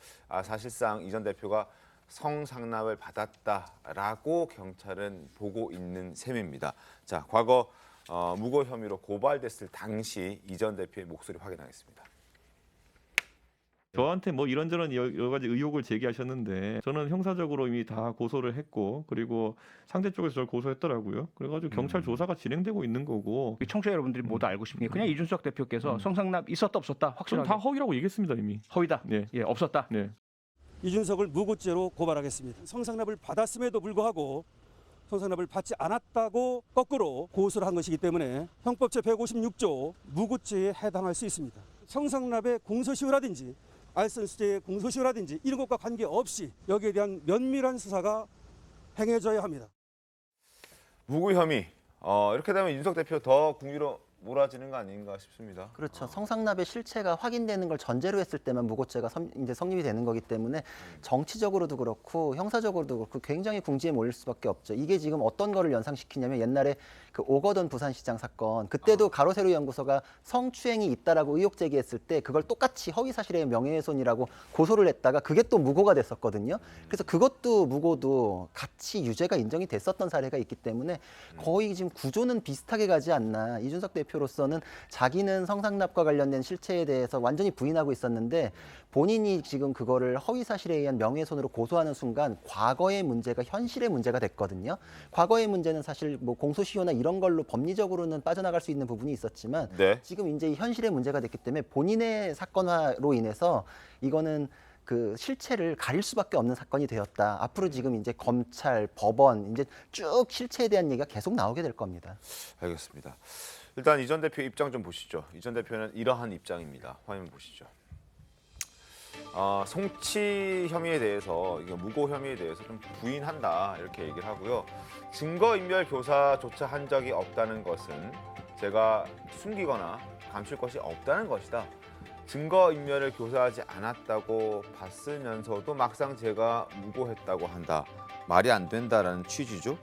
사실상 이 전 대표가 성상납을 받았다라고 경찰은 보고 있는 셈입니다. 자, 과거 무고 혐의로 고발됐을 당시 이 전 대표의 목소리 확인하겠습니다. 저한테 뭐 이런저런 여러 가지 의혹을 제기하셨는데 저는 형사적으로 이미 다 고소를 했고 그리고 상대 쪽에서 저를 고소했더라고요. 그래가지고 경찰 조사가 진행되고 있는 거고. 청취자 여러분들이 모두 알고 싶은 게 그냥 이준석 대표께서 성상납 있었다 없었다 확실하게. 다 허위라고 얘기했습니다 이미. 허위다. 네. 예, 없었다. 네. 이준석을 무고죄로 고발하겠습니다. 성상납을 받았음에도 불구하고 성상납을 받지 않았다고 거꾸로 고소를 한 것이기 때문에 형법 제156조 무고죄에 해당할 수 있습니다. 성상납의 공소시효라든지 알선수재의 공소시효라든지 이런 것과 관계없이 여기에 대한 면밀한 수사가 행해져야 합니다. 무고 혐의. 이렇게 되면 윤석 대표 더 궁지로 몰아지는 거 아닌가 싶습니다. 그렇죠. 성상납의 실체가 확인되는 걸 전제로 했을 때만 무고죄가 이제 성립이 되는 거기 때문에 정치적으로도 그렇고 형사적으로도 그렇고 굉장히 궁지에 몰릴 수밖에 없죠. 이게 지금 어떤 거를 연상시키냐면 옛날에 그 오거돈 부산시장 사건 그때도 가로세로 연구소가 성추행이 있다라고 의혹 제기했을 때 그걸 똑같이 허위사실의 명예훼손이라고 고소를 했다가 그게 또 무고가 됐었거든요. 그래서 그것도 무고도 같이 유죄가 인정이 됐었던 사례가 있기 때문에 거의 지금 구조는 비슷하게 가지 않나. 이준석 대표로서는 자기는 성상납과 관련된 실체에 대해서 완전히 부인하고 있었는데 본인이 지금 그거를 허위사실에 의한 명예훼손으로 고소하는 순간 과거의 문제가 현실의 문제가 됐거든요. 과거의 문제는 사실 뭐 공소시효나 이런 걸로 법리적으로는 빠져나갈 수 있는 부분이 있었지만 지금 이제 현실의 문제가 됐기 때문에 본인의 사건화로 인해서 이거는 그 실체를 가릴 수밖에 없는 사건이 되었다. 앞으로 지금 이제 검찰, 법원 이제 쭉 실체에 대한 얘기가 계속 나오게 될 겁니다. 알겠습니다. 일단 이 전 대표 입장 좀 보시죠. 이 전 대표는 이러한 입장입니다. 화면 보시죠. 송치 혐의에 대해서, 이게 무고 혐의에 대해서 좀 부인한다 이렇게 얘기를 하고요. 증거인멸 교사조차 한 적이 없다는 것은 제가 숨기거나 감출 것이 없다는 것이다. 증거인멸을 교사하지 않았다고 봤으면서도 막상 제가 무고했다고 한다. 말이 안 된다라는 취지죠.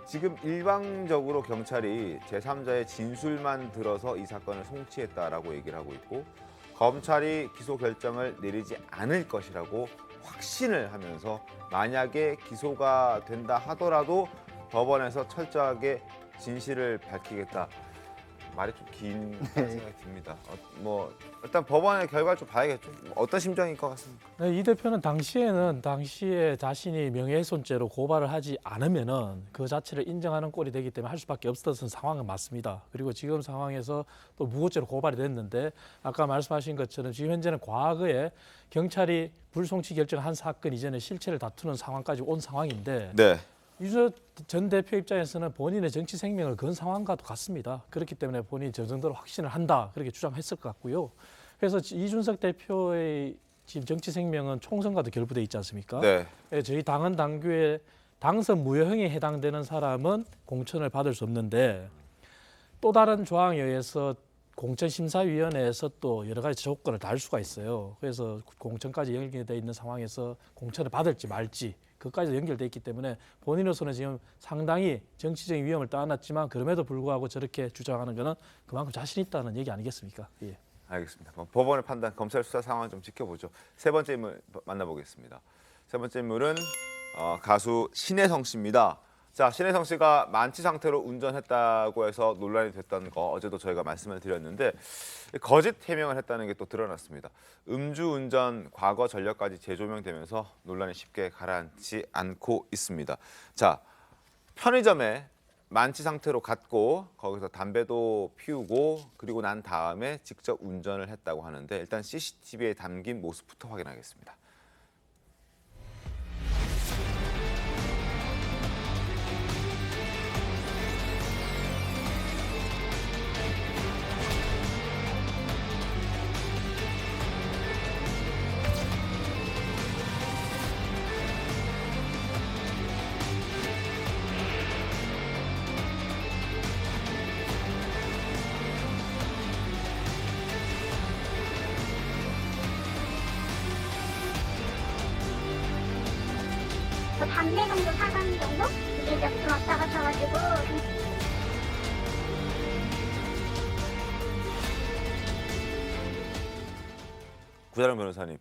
지금 일방적으로 경찰이 제3자의 진술만 들어서 이 사건을 송치했다라고 얘기를 하고 있고 검찰이 기소 결정을 내리지 않을 것이라고 확신을 하면서 만약에 기소가 된다 하더라도 법원에서 철저하게 진실을 밝히겠다. 말이 좀 긴 생각이 듭니다. 뭐 일단 법원의 결과를 좀 봐야겠죠. 어떤 심정일 것 같습니까? 네, 이 대표는 당시에 자신이 명예훼손죄로 고발을 하지 않으면은 그 자체를 인정하는 꼴이 되기 때문에 할 수밖에 없었던 상황은 맞습니다. 그리고 지금 상황에서 또 무고죄로 고발이 됐는데 아까 말씀하신 것처럼 지금 현재는 과거에 경찰이 불송치 결정한 사건 이전에 실체를 다투는 상황까지 온 상황인데 유저 전 대표 입장에서는 본인의 정치 생명을 건 상황과도 같습니다. 그렇기 때문에 본인이 저 정도로 확신을 한다 그렇게 주장했을 것 같고요. 그래서 이준석 대표의 지금 정치 생명은 총선과도 결부돼 있지 않습니까? 저희 당은 당규에 당선 무효형에 해당되는 사람은 공천을 받을 수 없는데 또 다른 조항에 의해서 공천심사위원회에서 또 여러 가지 조건을 달 수가 있어요. 그래서 공천까지 연결되어 있는 상황에서 공천을 받을지 말지 그까지 연결돼 있기 때문에 본인으로서는 지금 상당히 정치적인 위험을 떠안았지만 그럼에도 불구하고 저렇게 주장하는 것은 그만큼 자신 있다는 얘기 아니겠습니까? 예. 알겠습니다. 법원의 판단, 검찰 수사 상황 좀 지켜보죠. 세 번째 인물 만나보겠습니다. 세 번째 인물은 가수 신혜성 씨입니다. 자, 신혜성 씨가 만취 상태로 운전했다고 해서 논란이 됐던 거 어제도 저희가 말씀을 드렸는데 거짓 해명을 했다는 게 또 드러났습니다. 음주운전 과거 전력까지 재조명되면서 논란이 쉽게 가라앉지 않고 있습니다. 자, 편의점에 만취 상태로 갔고 거기서 담배도 피우고 그리고 난 다음에 직접 운전을 했다고 하는데 일단 CCTV에 담긴 모습부터 확인하겠습니다. 담배 정도 사가는 정도? 이게 몇 분 왔다 갔다 가지고 구자룡 변호사님,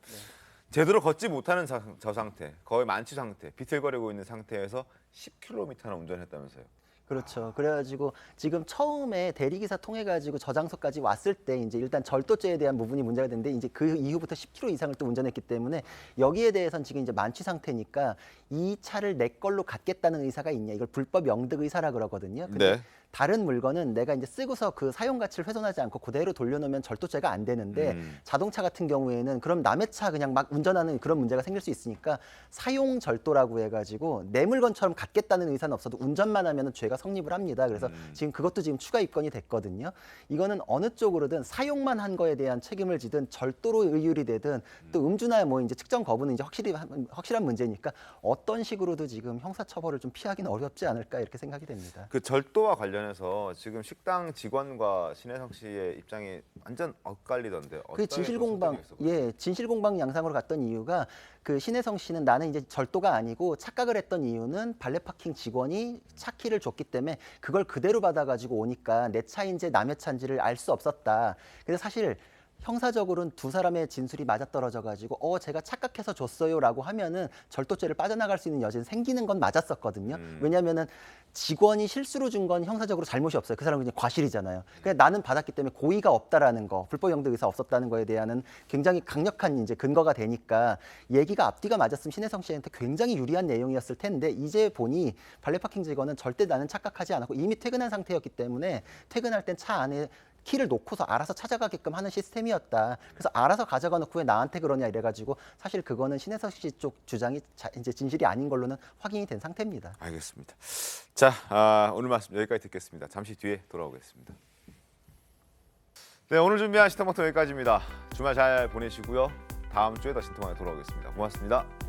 제대로 걷지 못하는 저 상태, 거의 만취 상태, 비틀거리고 있는 상태에서 10km나 운전했다면서요. 그렇죠. 그래가지고 지금 처음에 대리기사 통해 가지고 저장소까지 왔을 때 이제 일단 절도죄에 대한 부분이 문제가 됐는데 이제 그 이후부터 10km 이상을 또 운전했기 때문에 여기에 대해서는 지금 이제 만취 상태니까 이 차를 내 걸로 갖겠다는 의사가 있냐, 이걸 불법 영득 의사라 그러거든요. 근데 네. 다른 물건은 내가 이제 쓰고서 그 사용 가치를 훼손하지 않고 그대로 돌려놓으면 절도죄가 안 되는데 자동차 같은 경우에는 그럼 남의 차 그냥 막 운전하는 그런 문제가 생길 수 있으니까 사용 절도라고 해가지고 내 물건처럼 갖겠다는 의사는 없어도 운전만 하면은 죄가 성립을 합니다. 그래서 지금 그것도 지금 추가 입건이 됐거든요. 이거는 어느 쪽으로든 사용만 한 거에 대한 책임을 지든 절도로 의율이 되든 또 음주나 뭐 이제 측정 거부는 이제 확실한 문제니까 어떤 식으로도 지금 형사처벌을 좀 피하기는 어렵지 않을까 이렇게 생각이 됩니다. 그 절도와 관련해서 지금 식당 직원과 신혜성 씨의 입장이 완전 엇갈리던데. 그 진실공방 양상으로 갔던 이유가 그 신혜성 씨는 나는 이제 절도가 아니고 착각을 했던 이유는 발레 파킹 직원이 차 키를 줬기 때문에 그걸 그대로 받아가지고 오니까 내 차인지 남의 차인지를 알 수 없었다. 근데 사실 형사적으로는 두 사람의 진술이 맞아떨어져가지고 제가 착각해서 줬어요라고 하면은 절도죄를 빠져나갈 수 있는 여지는 생기는 건 맞았었거든요. 왜냐하면은 직원이 실수로 준 건 형사적으로 잘못이 없어요. 그 사람은 그냥 과실이잖아요. 그냥 나는 받았기 때문에 고의가 없다라는 거, 불법 영득 의사 없었다는 거에 대한은 굉장히 강력한 이제 근거가 되니까 얘기가 앞뒤가 맞았으면 신혜성 씨한테 굉장히 유리한 내용이었을 텐데 이제 보니 발레 파킹 직원은 절대 나는 착각하지 않았고 이미 퇴근한 상태였기 때문에 퇴근할 땐 차 안에 키를 놓고서 알아서 찾아가게끔 하는 시스템이었다. 그래서 알아서 가져가 놓고 왜 나한테 그러냐 이래가지고 사실 그거는 신혜성 씨 쪽 주장이 이제 진실이 아닌 걸로는 확인이 된 상태입니다. 알겠습니다. 자, 오늘 말씀 여기까지 듣겠습니다. 잠시 뒤에 돌아오겠습니다. 네, 오늘 준비한 시터모터 여기까지입니다. 주말 잘 보내시고요. 다음 주에 더 신통하게 돌아오겠습니다. 고맙습니다.